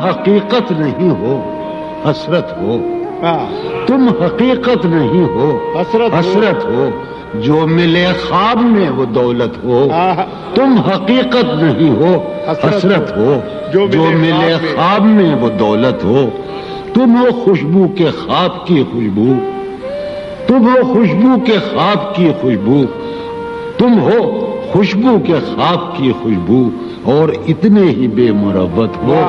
حقیقت نہیں ہو حسرت ہو، تم حقیقت نہیں ہو حسرت ہو، جو ملے خواب میں وہ دولت ہو، تم حقیقت نہیں ہو حسرت ہو، جو ملے خواب میں وہ دولت ہو، تم ہو خوشبو کے خواب کی خوشبو، تم ہو خوشبو کے خواب کی خوشبو، تم ہو خوشبو کے خواب کی خوشبو، اور اتنے ہی بے مروت ہو،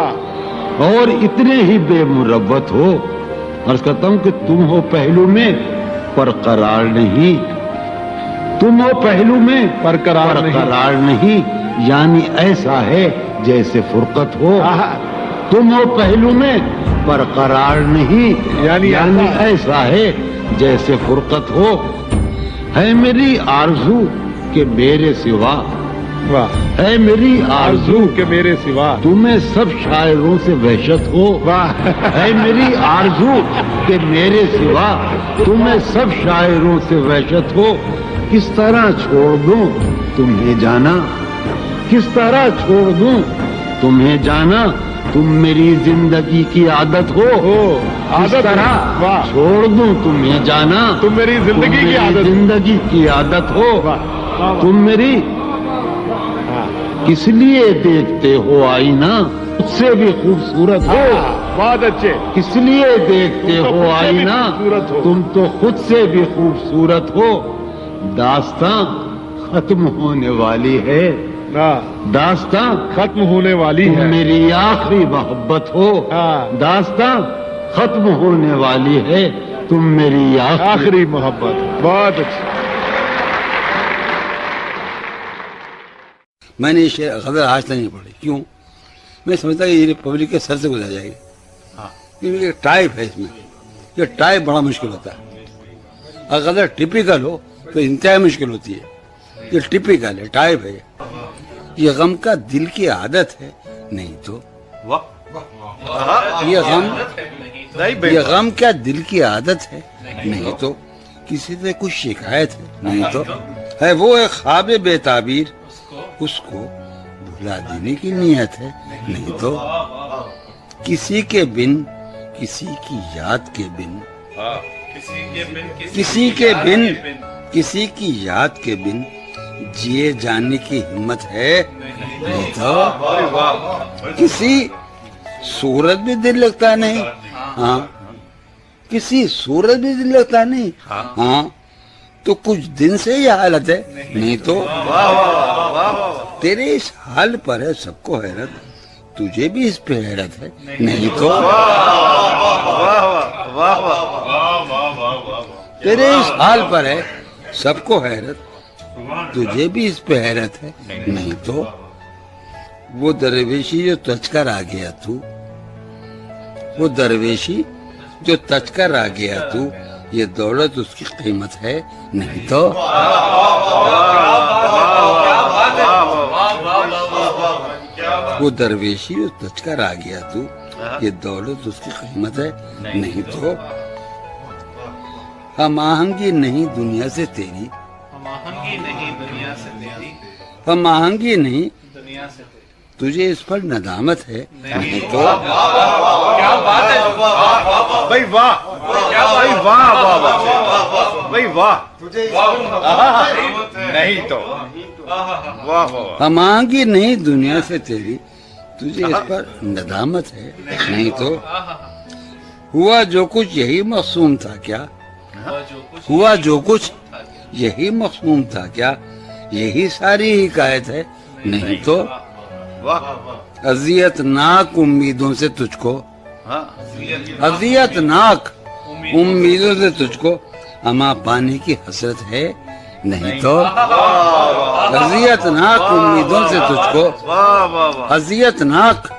اور اتنے ہی بے مروت ہو۔ عرض کرتا ہوں کہ تم ہو پہلو میں پر قرار نہیں، تم ہو پہلو میں پر قرار نہیں، یعنی ایسا ہے جیسے فرقت ہو، تم ہو پہلو میں پر قرار نہیں، یعنی ایسا ہے جیسے فرقت ہو، ہے میری آرزو کہ میرے سوا، ہے میری آرزو کہ میرے سوا تمہیں سب شاعروں سے وحشت ہو، ہے میری آرزو کہ میرے سوا تمہیں سب شاعروں سے وحشت ہو، کس طرح چھوڑ دوں تمہیں جانا، کس طرح چھوڑ دوں تمہیں جانا، تم میری زندگی کی عادت ہو، کس طرح چھوڑ دوں تمہیں جانا، تم میری زندگی کی عادت ہو، تم میری کس لیے دیکھتے ہو آئینہ مجھ سے بھی خوبصورت ہو، بہت اچھے، کس لیے دیکھتے ہو آئینہ تم تو خود سے بھی خوبصورت ہو، داستاں ختم ہونے والی ہے، داستاں ختم ہونے والی ہے، تم میری آخری محبت ہو، داستاں ختم ہونے والی ہے، تم میری آخری محبت، بہت اچھی۔ میں نے یہ غزل آج تک نہیں پڑھی، کیوں؟ میں سمجھتا کہ یہ پبلک کے سر سے گزر جائے گی، کیونکہ یہ ٹائپ ہے، اس میں یہ ٹائپ بڑا مشکل ہوتا ہے، اگر غزل ٹپیکل ہو تو انتہائی مشکل ہوتی ہے، یہ ٹپیکل ہے، ٹائپ ہے، یہ غم کا دل کی عادت ہے، نہیں تو یہ غم کیا دل کی عادت ہے، نہیں تو کسی سے کچھ شکایت ہے، نہیں تو ہے وہ ایک خواب بے تعبیر، اس کو بھلا دینے کی نیت ہے، نہیں تو کسی کے بن کسی کی یاد کے بن، کسی کے بن کسی کی یاد کے بن جیے جانے کی ہمت ہے، نہیں تو کسی صورت بھی دل لگتا نہیں، ہاں کسی صورت بھی دل لگتا نہیں، ہاں تو کچھ دن سے یہ حالت ہے، نہیں تو تیرے اس حال پر ہے سب کو حیرت، تجھے بھی اس پہ حیرت ہے، نہیں تو تیرے اس حال پر ہے سب کو حیرت، تجھے بھی اس پہ حیرت ہے، نہیں تو وہ درویشی جو تج کر آ گیا تو، وہ درویشی جو تج کر آ گیا تو، یہ دولت اس کی قیمت ہے، نہیں تو وہ درویشی جو تج کر آ گیا تو، یہ دولت اس کی قیمت ہے، نہیں تو ہم آہنگی نہیں دنیا سے تیری، ہم آہنگی نہیں تجھے اس پر ندامت ہے، نہیں تو کیا بات ہے بھائی، واہ بھائی، واہ واہ بھائی، واہ نہیں تو واہ واہ، ہم آہنگی نہیں دنیا سے تیری، تجھے اس پر ندامت ہے، نہیں تو ہوا جو کچھ یہی مقصوم تھا کیا، ہوا جو کچھ یہی مقصوم تھا کیا، یہی ساری حکایت ہے، نہیں تو اذیت ناک امیدوں سے تجھ کو، اذیت ناک امیدوں سے تجھ کو اما پانے کی حسرت ہے، نہیں تو اذیت ناک امیدوں سے تجھ کو، اذیت ناک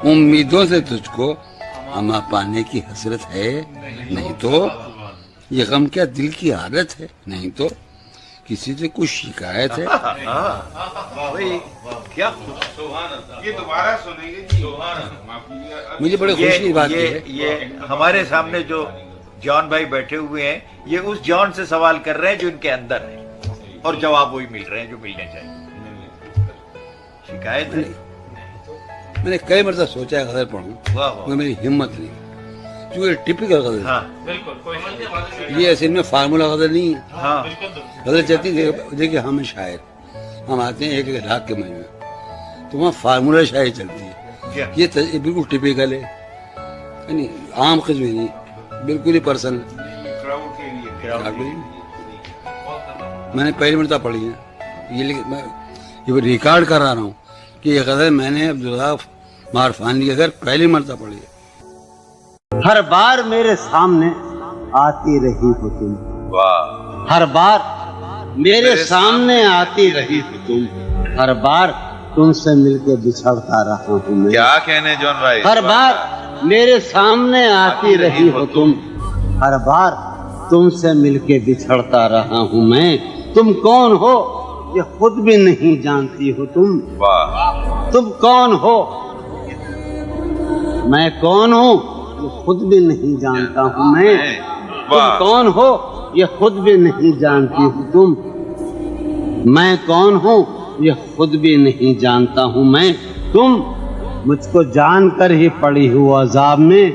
امیدوں سے تجھ کو اما پانے کی حسرت ہے، نہیں تو یہ غم کیا دل کی عادت ہے، نہیں تو کسی سے کچھ شکایت ہے۔ کیا یہ دوبارہ سنیں گے جی، مجھے بڑی خوشی کی بات ہے، یہ ہمارے سامنے جو جان بھائی بیٹھے ہوئے ہیں، یہ اس جان سے سوال کر رہے ہیں جو ان کے اندر ہے، اور جواب وہی مل رہے ہیں جو ملنے چاہیے، شکایت ہے میں نے کئی مرتبہ سوچا ہے غزل پڑھوں مگر میری ہمت نہیں، کیونکہ ٹپکل غزل ہے۔ ہاں یہ اصل میں فارمولا غزل نہیں ہے۔ ہاں غزل چلتی دیکھیے ہم شاعر ہم آتے ہیں ایک ایک لاکھ کے مجموعے، تو وہاں فارمولا شاعری چلتی ہے، یہ بالکل ٹپکل ہے، یعنی عام قسم نہیں، بالکل ہی پرسنل۔ میں نے پہلی مرتبہ پڑھی ہے یہ، لیکن میں یہ ریکارڈ کرا رہا ہوں کہ یہ غزل میں نے عبدالغاف معرفانی کے گھر پہلی مرتبہ پڑھی ہے۔ ہر بار میرے سامنے آتی رہی ہو تم، ہر بار میرے سامنے آتی رہی ہو تم، ہر بار تم سے مل کے بچھڑتا رہا ہوں میں، کیا کہنے جون بھائی، ہر بار میرے سامنے آتی رہی ہو تم، ہر بار تم سے مل کے بچھڑتا رہا ہوں میں، تم کون ہو یہ خود بھی نہیں جانتی ہو تم، تم کون ہو میں کون ہوں یہ خود بھی نہیں جانتا ہوں میں، تم کون ہو یہ خود بھی نہیں جانتی ہو تم، میں کون ہوں یہ خود بھی نہیں جانتا ہوں میں، تم مجھ کو جان کر ہی پڑی ہو عذاب میں،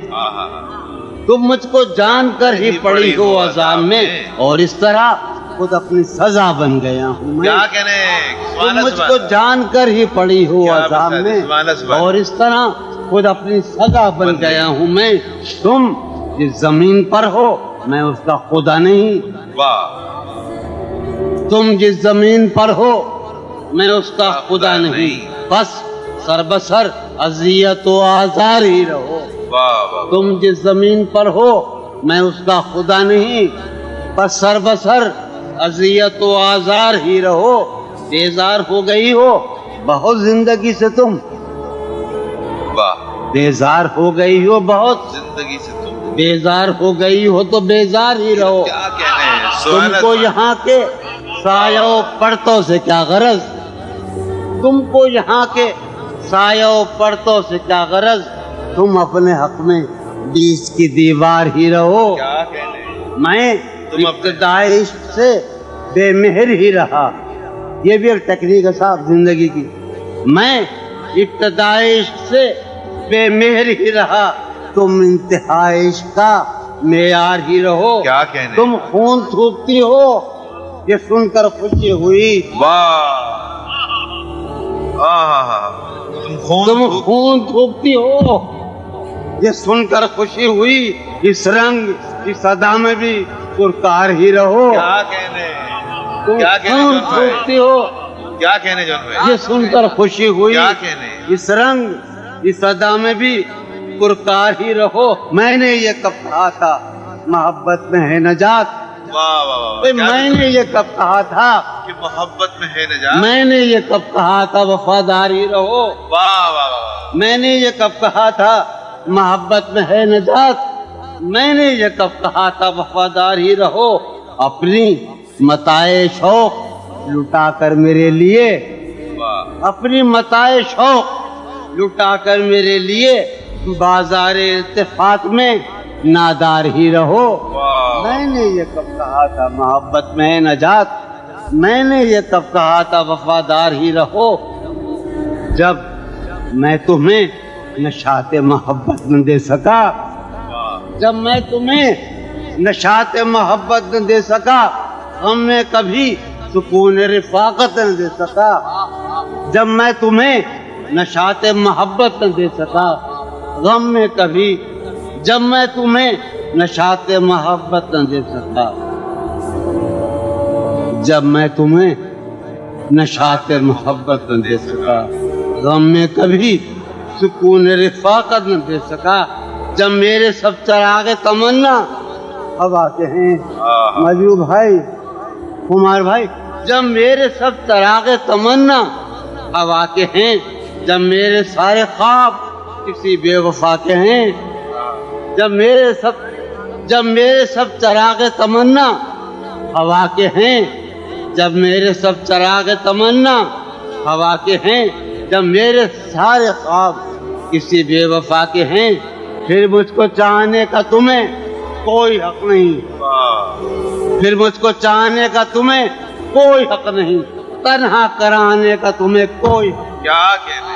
تم مجھ کو جان کر ہی پڑی ہو عذاب میں، اور اس طرح خود اپنی سزا بن گیا ہوں میں، کیا کہنے تم مجھ کو جان کر ہی پڑی ہو عذاب میں، اور اس طرح خود اپنی سزا بن گیا ہوں میں، تم جس زمین پر ہو میں اس کا خدا نہیں، تم جس زمین پر ہو میں اس کا خدا نہیں، بس سر بسر اذیت و آزار ہی رہو، تم جس زمین پر ہو میں اس کا خدا نہیں، بس سر بسر اذیت و آزار ہی رہو، بیزار ہو گئی ہو بہت زندگی سے تم، بیزار ہو گئی ہو بہت زندگی سے تم، بیزار ہو گئی ہو تو بیزار ہی رہو، کیا کہنے تم کو یہاں کے سایہ و پرتوں سے کیا غرض، تم کو یہاں کے سایہ و پرتوں سے کیا غرض، تم اپنے حق میں بیچ کی دیوار ہی رہو، کیا کہنے میں ابتدائی عشق سے بے مہر ہی رہا، یہ بھی ایک ٹیکنیک ہے صاحب زندگی کی، میں ابتدائی عشق سے بے مہر ہی رہا، تم انتہائی عشق کا معیار ہی رہو، کیا کہنے تم خون تھوکتی ہو یہ سن کر خوشی ہوئی، تم خون تھوکتی ہو یہ سن کر خوشی ہوئی، اس رنگ اس ادا میں بھی پرکار ہی رہو، کیا کہنے تم کیا کہنے خون جون بھائی؟ تھوکتی ہو کیا کہنے جون بھائی، یہ سن کر خوشی ہوئی، کیا کہنے اس رنگ اس ادا میں بھی پرکار ہی رہو، میں نے یہ کب کہا تھا محبت میں ہے نجات، میں نے یہ کب کہا تھا کہ محبت میں ہے نجات، میں نے یہ کب کہا تھا وفاداری رہو، میں نے یہ کب کہا تھا محبت میں ہے نجات، میں نے یہ کب کہا تھا وفاداری رہو، اپنی متاع شوق لٹا کر میرے لیے، اپنی متاع شوق لٹا کر میرے لیے بازار التفات میں نادار ہی رہو، میں نے یہ کب کہا تھا محبت میں ہے نجات، میں نے یہ کب کہا تھا وفادار ہی رہو، جب میں تمہیں نشاط محبت نہ دے سکا، جب میں تمہیں نشاط محبت نہ دے سکا، غم میں کبھی سکون رفاقت نہ دے سکا، جب میں تمہیں نشاط محبت نہ دے سکا، غم میں کبھی، جب میں تمہیں نشاط محبت نہ دے سکا، جب میں تمہیں نشاط محبت نہ دے سکا، غم میں کبھی سکون رفاقت نہ دے سکا، جب میرے سب چراغ تمنا اب آتے ہیں مجو بھائی کمار بھائی، جب میرے سب چراغ تمنا اب آتے ہیں، جب میرے سارے خواب کسی بے وفا کے ہیں، جب میرے سب چراغ تمنا ہوا کے ہیں، جب میرے سب چراغ تمنا ہوا کے ہیں، جب میرے سارے خواب کسی بے وفا کے ہیں، پھر مجھ کو چاہنے کا تمہیں کوئی حق نہیں، پھر مجھ کو چاہنے کا تمہیں کوئی حق نہیں، تنہا کرانے کا تمہیں کوئی، کیا کہنے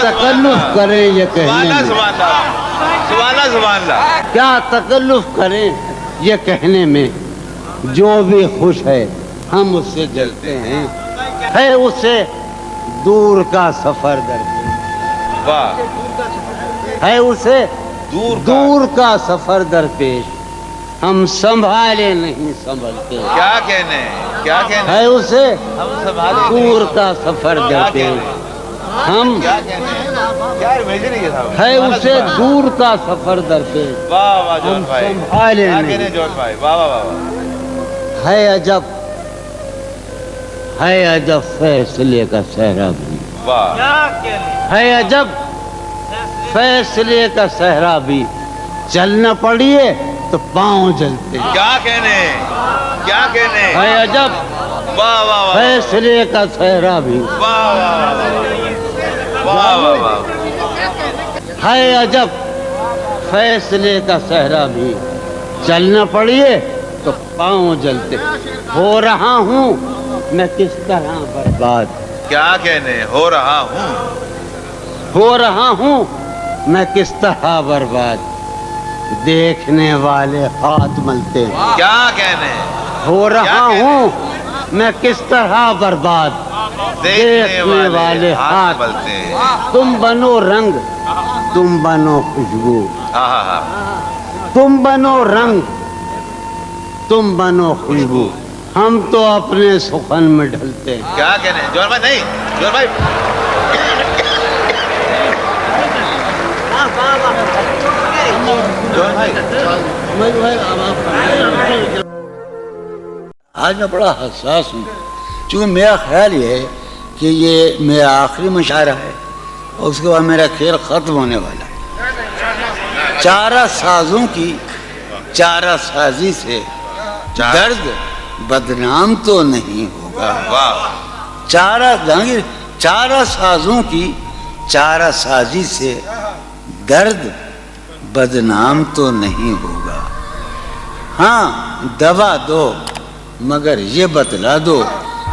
تکلف کریں یہ کہنے میں، سبحان اللہ کیا تکلف کریں یہ کہنے میں، جو بھی خوش ہے ہم اس سے جلتے ہیں، ہے اسے دور کا سفر درپیش، واہ ہے اسے دور کا سفر درپیش، ہم سنبھالے نہیں سنبھلتے، کیا کہنے کیا کہنے ہے اسے ہم سنبھالے دور کا سفر درپیش، ہم کیا کہنے کیا بھیج رہی ہے صاحب ہے اسے دور کا سفر درپیش، واہ واہ جون ہم بھائی سنبھالے کیا نہیں، کہنے جون بھائی واہ واہ واہ ہے عجب فیصلے کا صحرا بھی، واہ ہے عجب فیصلے کا صحرا بھی، چلنا پڑیے تو پاؤں جلتے، کیا کہنے ہے عجب واہ واہ واہ فیصلے کا صحرا بھی، واہ واہ واہ واہ ہے عجب فیصلے کا صحرا بھی، چلنا پڑیے تو پاؤں جلتے، ہو رہا ہوں میں کس طرح برباد، کیا کہنے ہو رہا ہوں میں کس طرح برباد، دیکھنے والے ہاتھ ملتے ہیں، کیا کہنے ہو رہا ہوں میں کس طرح برباد، دیکھنے والے ہاتھ ملتے ہیں تم بنو رنگ، تم بنو خوشبو، ہاں ہاں ہاں تم بنو رنگ، تم بنو خوشبو، ہم تو اپنے سخن میں ڈھلتے ہیں، کیا کہنے جون بھائی نہیں جون بھائی جون بھائی آج میں بڑا حساس ہوں، چونکہ میرا خیال یہ ہے کہ یہ میرا آخری مشاعرہ ہے اور اس کے بعد میرا کھیل ختم ہونے والا ہے۔ چارہ سازوں کی چارہ سازی سے درد بدنام تو نہیں ہوگا، واہ چارہ سازوں کی چارہ سازی سے درد بدنام تو نہیں ہوگا، ہاں دوا دو مگر یہ بتلا دو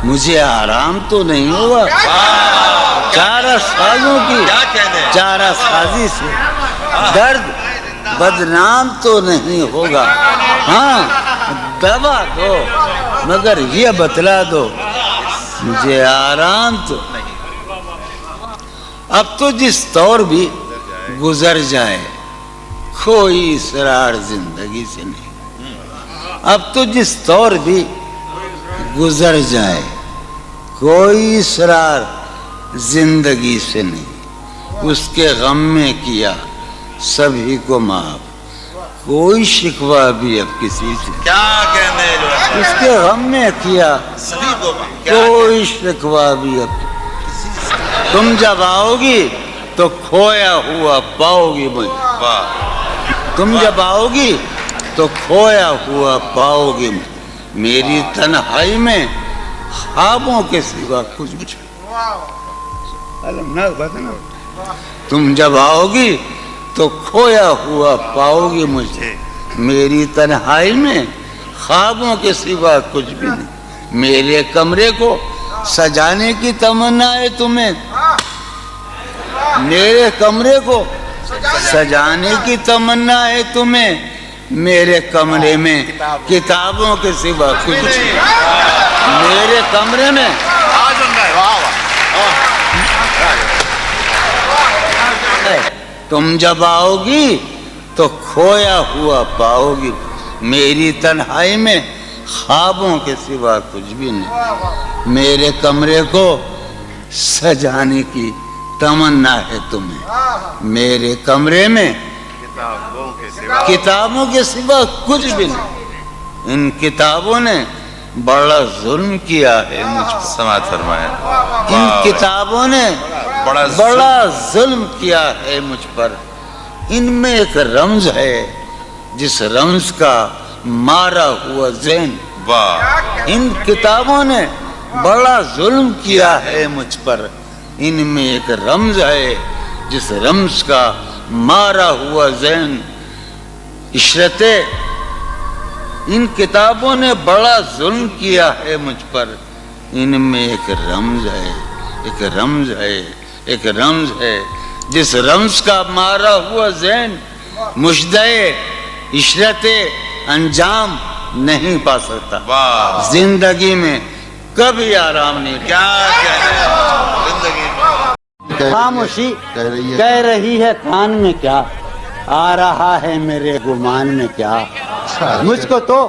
مجھے آرام تو نہیں ہوگا، چارہ سازوں کی چارہ سازی سے درد بدنام تو نہیں ہوگا، ہاں دوا دو مگر یہ بتلا دو مجھے آرام تو نہیں، اب تو جس طور بھی گزر جائے کوئی اسرار زندگی سے نہیں، اب تو جس طور بھی گزر جائے کوئی اسرار زندگی سے نہیں، اس کے غم میں کیا سبھی کو معاف کوئی شکوہ بھی اب کسی سے، کیا کہنے اس کے غم میں کیا سبھی کو کوئی شکوہ بھی اب تم جب آؤ گی تو کھویا ہوا پاؤ گی مجھے، واہ تم جب آؤ گی تو کھویا ہوا پاؤ گی میری تنہائی میں خوابوں کے سوا کچھ بھی تم جب آؤ گی تو کھویا ہوا پاؤ گی مجھے میری تنہائی میں خوابوں کے سوا کچھ بھی نہیں، میرے کمرے کو سجانے کی تمنا ہے تمہیں، میرے کمرے کو سجانے کی تمنا ہے تمہیں، میرے کمرے میں کتابوں کے سوا کچھ نہیں، میرے کمرے میں تم جب آؤ گی تو کھویا ہوا پاؤ گی میری تنہائی میں خوابوں کے سوا کچھ بھی نہیں، میرے کمرے کو سجانے کی تمنا ہے تمہیں، میرے کمرے میں کتابوں کے سوا کچھ بھی نہیں، ان کتابوں نے بڑا ظلم کیا ہے مجھ پر، سماعت فرمائے ان کتابوں نے بڑا ظلم کیا ہے مجھ پر، ان میں ایک رمز ہے جس رمز کا مارا ہوا ذہن، واہ ان کتابوں نے بڑا ظلم کیا ہے مجھ پر، ان میں ایک رمز ہے جس رمز کا مارا ہوا ذہن، عشرتیں ان کتابوں نے بڑا ظلم کیا ہے مجھ پر، ان میں ایک رمز ہے ایک رمز ہے جس رمز کا مارا ہوا ذہن مشدے عشرت انجام نہیں پا سکتا. واہ زندگی میں کبھی آرام نہیں. کیا کہنے ہیں زندگی میں. خاموشی کہہ کہہ رہی ہے کان میں کیا, آ رہا ہے میرے گمان میں کیا. مجھ کو تو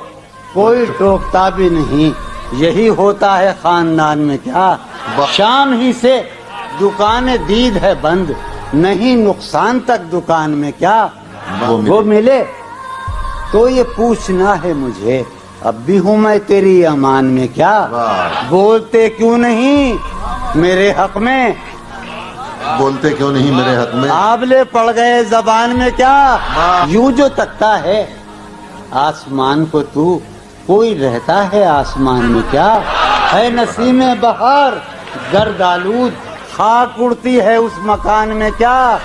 کوئی ٹوکتا بھی نہیں, یہی ہوتا ہے خاندان میں کیا. شام ہی سے دکانیں دید ہے بند, نہیں نقصان تک دکان میں کیا. وہ ملے تو یہ پوچھنا ہے مجھے, اب بھی ہوں میں تیری امان میں کیا. بولتے کیوں نہیں میرے حق میں, بولتے کیوں نہیں میرے حق میں. آبلے پڑ گئے زبان میں کیا. یوں جو تکتا ہے آسمان کو تو, کوئی رہتا ہے آسمان میں کیا. ہے نسیم بہار گرد آلود, خاک اڑتی ہے اس مکان میں کیا.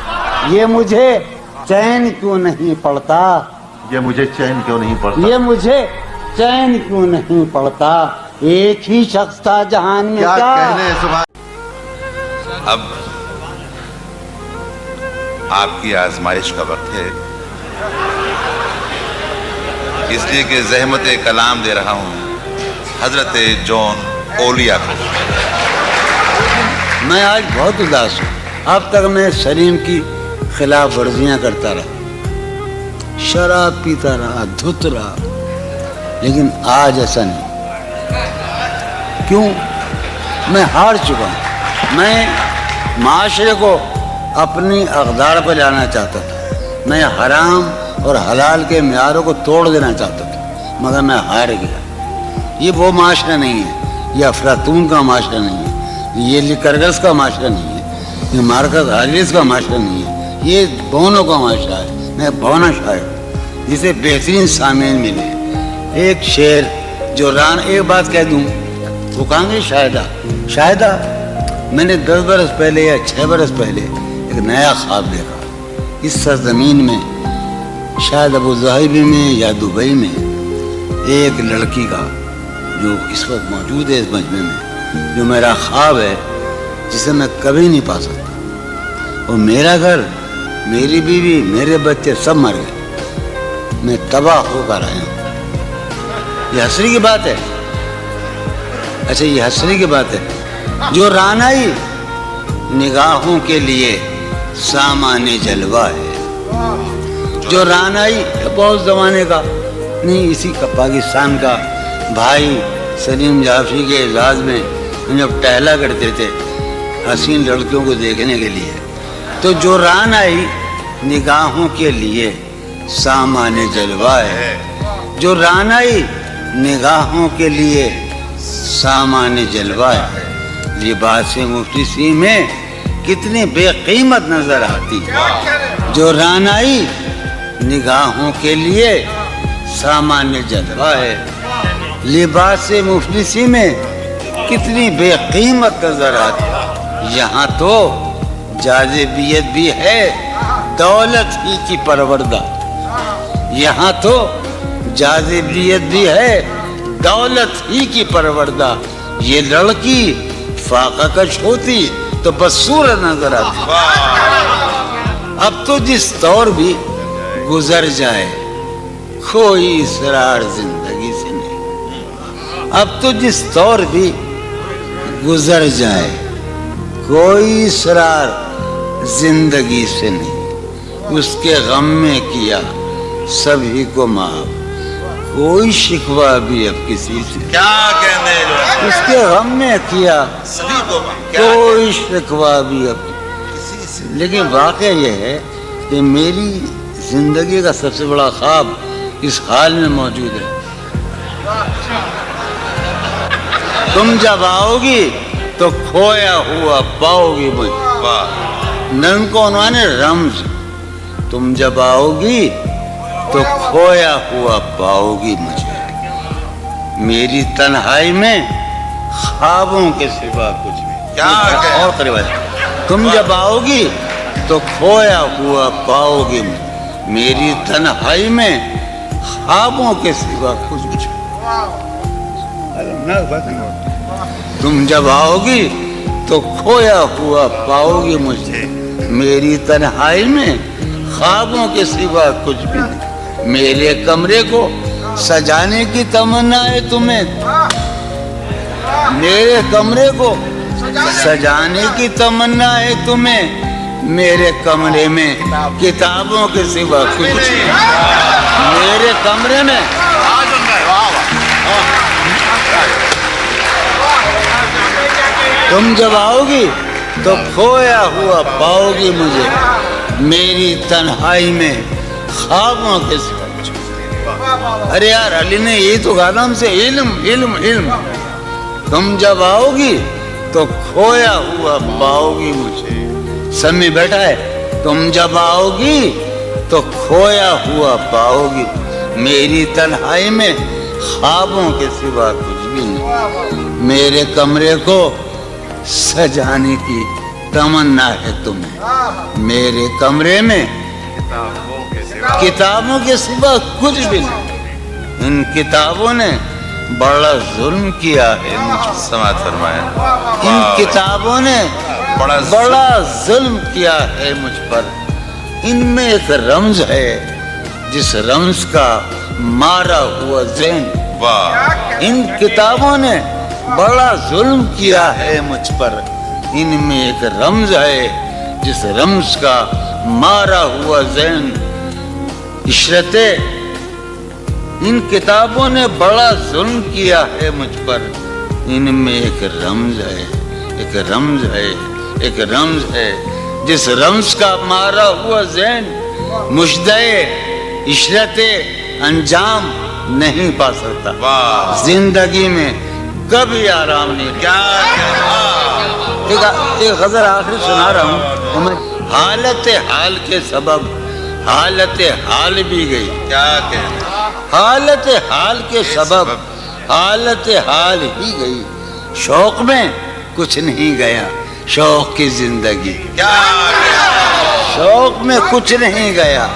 یہ مجھے چین کیوں نہیں پڑتا, یہ مجھے چین کیوں نہیں پڑتا. یہ مجھے چین کیوں نہیں پڑتا. ایک ہی شخص تھا جہان میں کیا کیا. کہنے ہیں سبحان. اب آپ کی آزمائش کا وقت ہے, اس لیے کہ زحمت کلام دے رہا ہوں حضرت جون اولیا کو. میں آج بہت اداس ہوں. اب تک میں سلیم کی خلاف ورزیاں کرتا رہا, شراب پیتا رہا, دھت رہا, لیکن آج ایسا نہیں. کیوں؟ میں ہار چکا ہوں. میں معاشرے کو اپنی اقدار پہ لانا چاہتا تھا. میں حرام اور حلال کے معیاروں کو توڑ دینا چاہتا تھا, مگر میں ہار گیا. یہ وہ معاشرہ نہیں ہے, یہ افلاطون کا معاشرہ نہیں ہے, یہ لیکرگس کا معاشرہ نہیں ہے, یہ مارکس آریس کا معاشرہ نہیں ہے, یہ بونوں کا معاشرہ ہے. میں بونا شاعر جسے بہترین سامعین ملے. ایک شعر جو ایک بات کہہ دوں, وہ کہاں گے شاہدہ. شاہدہ میں نے 10 برس پہلے یا 6 برس پہلے ایک نیا خواب دیکھا. اس سرزمین میں شاید ابو ظہبی میں یا دبئی میں ایک لڑکی کا جو اس وقت موجود ہے اس مجمع میں, جو میرا خواب ہے, جسے میں کبھی نہیں پا سکتا. اور میرا گھر, میری بیوی, میرے بچے سب مر گئے. میں تباہ ہو کر آیا ہوں. یہ حسری کی بات ہے. اچھا یہ حسری کی بات ہے. جو رانائی نگاہوں کے لیے سامان جلوہ ہے, جو رانائی بہت زمانے کا نہیں, اسی کا پاکستان کا بھائی سلیم جعفری کے اعزاز میں ہم جب ٹہلا کرتے تھے حسین لڑکیوں کو دیکھنے کے لیے, تو جو رانائی نگاہوں کے لیے سامان جلوہ ہے, جو رانائی نگاہوں کے لیے سامان جلوہ ہے, لباس مفلسی میں کتنی بے قیمت نظر آتی. جو رانائی نگاہوں کے لیے سامان جلوہ ہے, لباس مفلسی میں کتنی بے قیمت نظر آتی. یہاں تو جاذبیت بھی ہے دولت ہی کی پروردہ. یہاں تو جاذبیت بھی ہے دولت ہی کی پروردہ. یہ لڑکی فاقہ کش ہوتی تو بس صورت نظر آتی. اب تو جس دور بھی گزر جائے کوئی اسرار زندگی سے نہیں. اب تو جس دور بھی گزر جائے کوئی اسرار زندگی سے نہیں. اس کے غم میں کیا سبھی کو معاف, کوئی شکوہ بھی اب کسی سے. کیا کہنے ہیں اس کے غم میں کیا سبھی کو کوئی شکوہ بھی اب کسی سے. لیکن واقعہ یہ ہے کہ میری زندگی کا سب سے بڑا خواب اس حال میں موجود ہے. تم جب آؤ گی تو کھویا ہوا پاؤ گی مجھے. نن کو عنوان ہے رمز. تم جب آؤ گی تو کھویا ہوا پاؤ گی مجھے. میری تنہائی میں خوابوں کے سوا کچھ بھی. کیا اور قریب ہے. تم جب آؤ گی تو کھویا ہوا پاؤ گی میری تنہائی میں خوابوں کے سوا کچھ بھی. تم جب آؤ گی تو کھویا ہوا پاؤ گی مجھے میری تنہائی میں خوابوں کے سوا کچھ بھی نہیں میرے کمرے کو سجانے کی تمنا ہے تمہیں میرے کمرے کو سجانے کی تمنا ہے تمہیں میرے کمرے میں کتابوں کے سوا کچھ نہیں میرے کمرے میں تم جب آؤ گی تو کھویا ہوا پاؤ گی مجھے میری تنہائی میں خوابوں کے سوا ارے یار علی نے یہی تو کہا تھا ہم سے علم علم علم تم جب آؤ گی تو کھویا ہوا پاؤ گی مجھے سمی بیٹھا ہے تم جب آؤ گی تو کھویا ہوا پاؤ گی میری تنہائی میں خوابوں کے سوا کچھ بھی نہیں میرے کمرے کو سجانے کی تمنا ہے تمہیں میرے کمرے میں کتابوں کے سوا کچھ بھی نہیں ان کتابوں نے بڑا ظلم کیا ہے سماعت فرمایا ان کتابوں نے بڑا ظلم کیا ہے مجھ پر ان میں ایک رمز ہے جس رمز کا مارا ہوا ذہن ان کتابوں نے بڑا ظلم کیا ہے مجھ پر ان میں ایک رمز ہے جس رمز کا مارا ہوا ذہن عشرتِ ان کتابوں نے بڑا ظلم کیا ہے مجھ پر ان میں ایک رمز ہے ایک رمز ہے ایک رمز ہے جس رمز کا مارا ہوا ذہن مجدے عشرت انجام نہیں پا سکتا زندگی میں کبھی آرام نہیں ایک غزل آخری سنا رہا ہوں حالت حال کے سبب حالت حال بھی گئی حالت حال کے سبب حالت حال ہی گئی شوق میں کچھ نہیں گیا شوق کی زندگی شوق میں کچھ نہیں گیا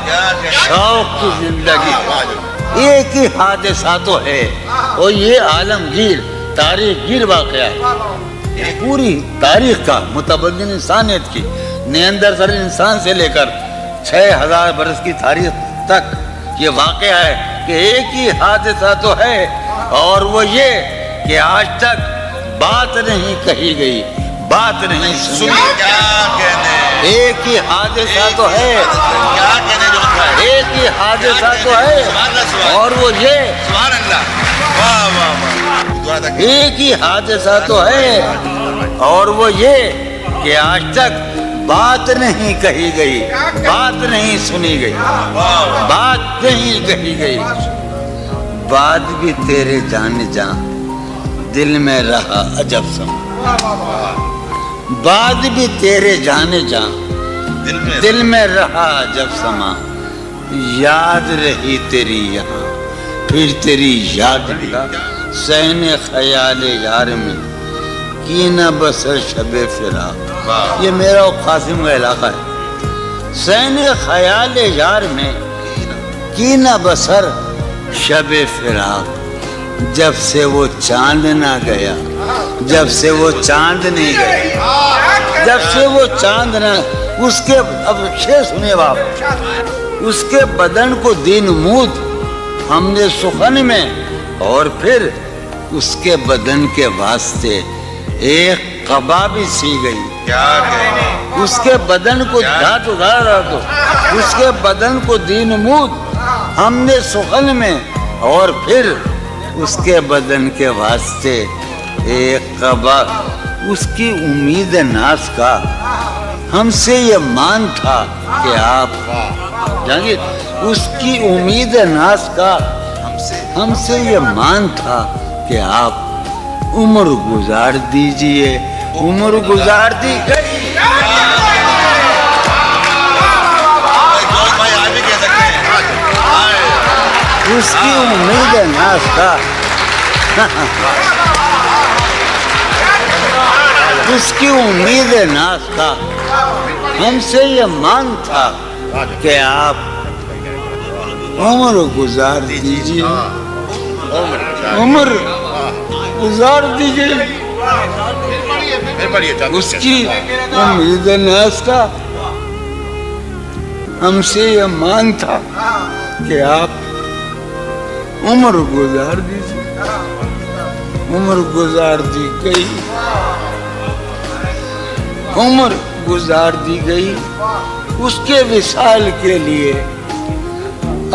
شوق کی زندگی ایک ہی حادثہ تو ہے اور یہ عالمگیر تاریخ گیر واقعہ ہے پوری تاریخ کا متبدل انسانیت کی نیاندرتال انسان سے لے کر 6000 برس کی تاریخ تک یہ واقعہ ہے کہ ایک ہی حادثہ تو ہے اور وہ یہ کہ آج تک بات نہیں کہی گئی بات نہیں سنی ایک ہی حادثہ تو ہے ایک ہی حادثہ تو ہے اور وہ یہ ایک ہی حادثہ تو ہے اور وہ یہ کہ آج تک بات نہیں کہی گئی بات نہیں سنی گئی بات نہیں کہی گئی بات بھی تیرے جان جان دل میں رہا عجب سما بات بھی تیرے جان جان دل میں رہا عجب سما یاد رہی تیری یہاں پھر تیری یاد بھی سہن خیال یار میں کی نہ بسر شب فراق یہ میرا قاسم کا علاقہ ہے سہن خیال یار میں کی نہ بسر شب فراق جب سے وہ چاند نہ گیا جب سے وہ چاند نہیں گیا جب سے وہ چاند نہ اس کے اب شعر سنے باپ اس کے بدن کو دین مود ہم نے سخن میں اور پھر اس کے بدن کے واسطے ایک قبا بھی سی گئی اس کے بدن کو دھات اگا رہا تو اس کے بدن کو دین مود ہم نے سخن میں اور پھر اس کے بدن کے واسطے ایک قبا اس کی امید ناز کا ہم سے یہ مان تھا کہ آپ جانگیر اس کی امید ناز کا ہم سے یہ مان تھا کہ آپ عمر گزار دیجئے عمر گزار دی گئی اس کی امید ناز کا اس کی امید ناز کا ہم سے یہ مان تھا کہ آپ عمر گزار دیجئے عمر گزار دیجئے اس کی امید ناز کا ہم سے یہ مانگ تھا کہ آپ عمر گزار دیجیے. عمر گزار دی گئی، عمر گزار دی گئی اس کے وصال کے لیے،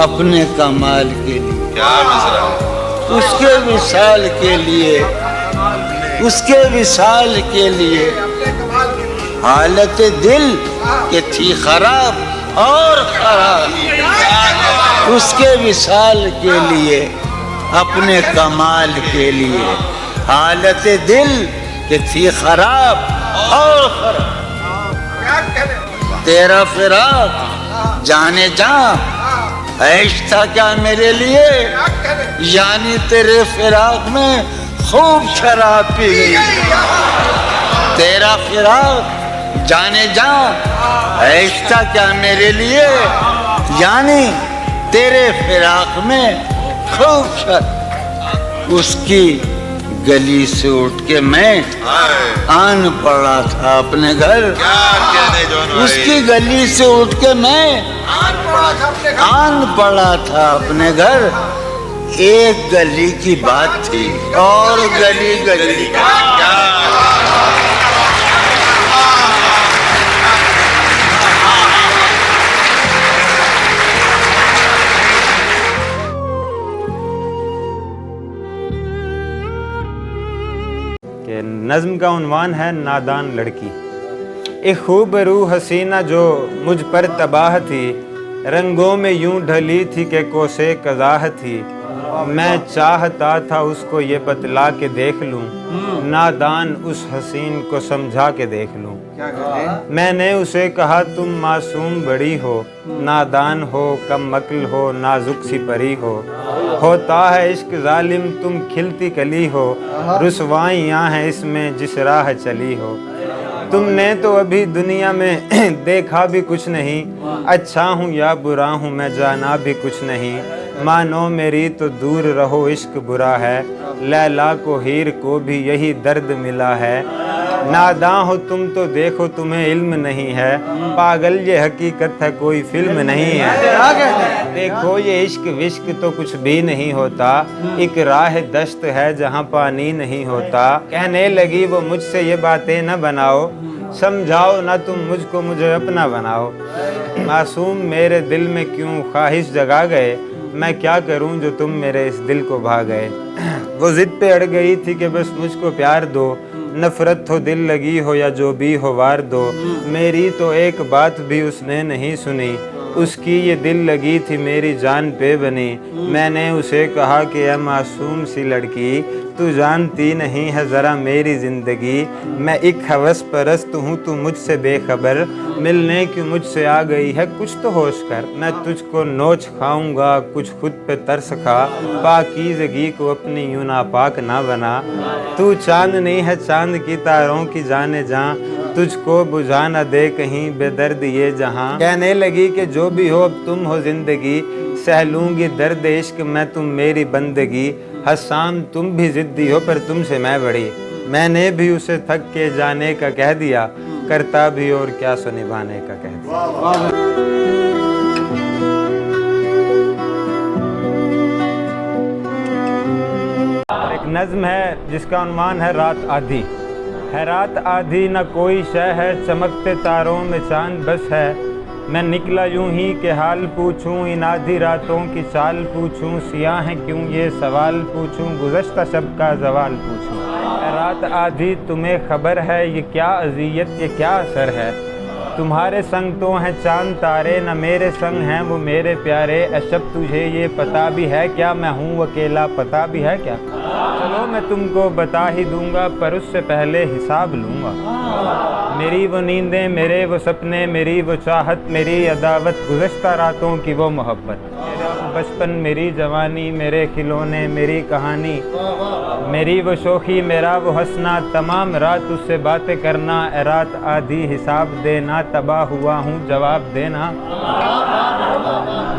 اپنے کمال کے لیے. کیا مصرع ہے. اس کے وصال کے لیے، اس کے وصال کے لیے حالت دل کہ تھی خراب اور خراب. اس کے وصال کے لیے، اپنے کمال کے لیے حالت دل کہ تھی خراب اور خراب. تیرا فراق جانے جاں عیش تھا کیا میرے لیے، یعنی تیرے فراق میں خوب شراب پی گئی. تیرا فراق جانے جاں عیش تھا کیا میرے لیے، یعنی تیرے فراق میں خوب شراب. اس کی گلی سے اٹھ کے میں آن پڑا تھا اپنے گھر. اس کی گلی سے اٹھ کے میں آن پڑا تھا اپنے گھر. ایک گلی کی بات تھی اور گلی گلی کہ نظم کا عنوان ہے نادان لڑکی. ایک خوب روح حسینہ جو مجھ پر تباہ تھی، رنگوں میں یوں ڈھلی تھی کہ کوسے قزاح تھی. میں چاہتا تھا اس کو یہ بتلا کے دیکھ لوں، نادان اس حسین کو سمجھا کے دیکھ لوں. میں نے اسے کہا تم معصوم بڑی ہو، نادان ہو، کم عقل ہو، نازک سی پری ہو. ہوتا ہے عشق ظالم تم کھلتی کلی ہو، رسوائیاں ہیں اس میں جس راہ چلی ہو. تم نے تو ابھی دنیا میں دیکھا بھی کچھ نہیں، اچھا ہوں یا برا ہوں میں جانا بھی کچھ نہیں. مانو میری تو دور رہو عشق برا ہے، لیلا کو ہیر کو بھی یہی درد ملا ہے. ناداں ہو تم تو دیکھو تمہیں علم نہیں ہے، پاگل یہ حقیقت ہے کوئی فلم نہیں ہے. دیکھو یہ عشق وشق تو کچھ بھی نہیں ہوتا، ایک راہ دشت ہے جہاں پانی نہیں ہوتا. کہنے لگی وہ مجھ سے یہ باتیں نہ بناؤ، سمجھاؤ نہ تم مجھ کو مجھے اپنا بناؤ. معصوم میرے دل میں کیوں خواہش جگا گئے، میں کیا کروں جو تم میرے اس دل کو بھا گئے. وہ ضد پہ اڑ گئی تھی کہ بس مجھ کو پیار دو، نفرت ہو دل لگی ہو یا جو بھی ہو وار دو. میری تو ایک بات بھی اس نے نہیں سنی، اس کی یہ دل لگی تھی میری جان پہ بنی. میں نے اسے کہا کہ اے معصوم سی لڑکی، تو جانتی نہیں ہے ذرا میری زندگی. میں ایک ہوس پرست ہوں تو مجھ سے بے خبر، ملنے کی مجھ سے آ گئی ہے کچھ تو ہوش کر. میں تجھ کو نوچ کھاؤں گا کچھ خود پہ ترس کھا، پاکیزگی کو اپنی یوں ناپاک نہ بنا. تو چاند نہیں ہے چاند کی تاروں کی جانے جاں، تجھ کو بجھا نہ دے کہیں بے درد یہ جہاں. کہنے لگی کہ جو بھی ہو اب تم ہو زندگی، سہ لوں گی درد عشق میں تم میری بندگی. حسام تم بھی ضدی ہو پر تم سے میں بڑی، میں نے بھی اسے تھک کے جانے کا کہہ دیا، کرتا بھی اور کیا سو نبھانے کا کہہ دیا. ایک نظم ہے جس کا عنوان ہے رات آدھی. ہے رات آدھی نہ کوئی شے ہے، چمکتے تاروں میں چاند بس ہے. میں نکلا یوں ہی کہ حال پوچھوں، ان آدھی راتوں کی چال پوچھوں. سیاہ ہیں کیوں یہ سوال پوچھوں، گزشتہ شب کا زوال پوچھوں. اے رات آدھی تمہیں خبر ہے یہ کیا اذیت یہ کیا اثر ہے. تمہارے سنگ تو ہیں چاند تارے، نہ میرے سنگ ہیں وہ میرے پیارے. اے شب تجھے یہ پتہ بھی ہے کیا میں ہوں اکیلا، پتہ بھی ہے کیا. چلو میں تم کو بتا ہی دوں گا پر اس سے پہلے حساب لوں گا. میری وہ نیندیں میرے وہ سپنے، میری وہ چاہت میری عداوت، گزشتہ راتوں کی وہ محبت. میرا وہ بچپن میری جوانی، میرے کھلونے میری کہانی، میری وہ شوخی میرا وہ ہنسنا. تمام رات اس سے باتیں کرنا. اے رات آدھی حساب دینا، تباہ ہوا ہوں جواب دینا.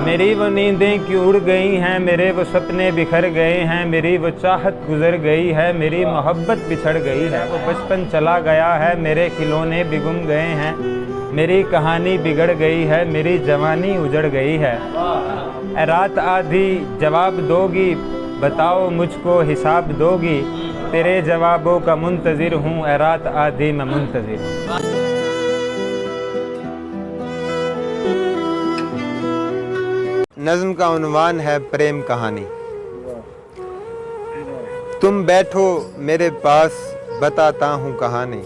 میری وہ نیندیں کیوں اڑ گئی ہیں، میرے وہ سپنے بکھر گئے ہیں، میری وہ چاہت گزر گئی ہے، میری محبت بچھڑ گئی ہے، وہ بچپن چلا گیا ہے، میرے کھلونے بھی گم گئے ہیں، میری کہانی بگڑ گئی ہے، میری جوانی اجڑ گئی ہے۔ اے رات آدھی جواب دو گی، بتاؤ مجھ کو حساب دو گی، تیرے جوابوں کا منتظر ہوں، اے رات آدھی میں منتظر ہوں۔ نظم کا عنوان ہے پریم کہانی۔ تم بیٹھو میرے پاس بتاتا ہوں کہانی،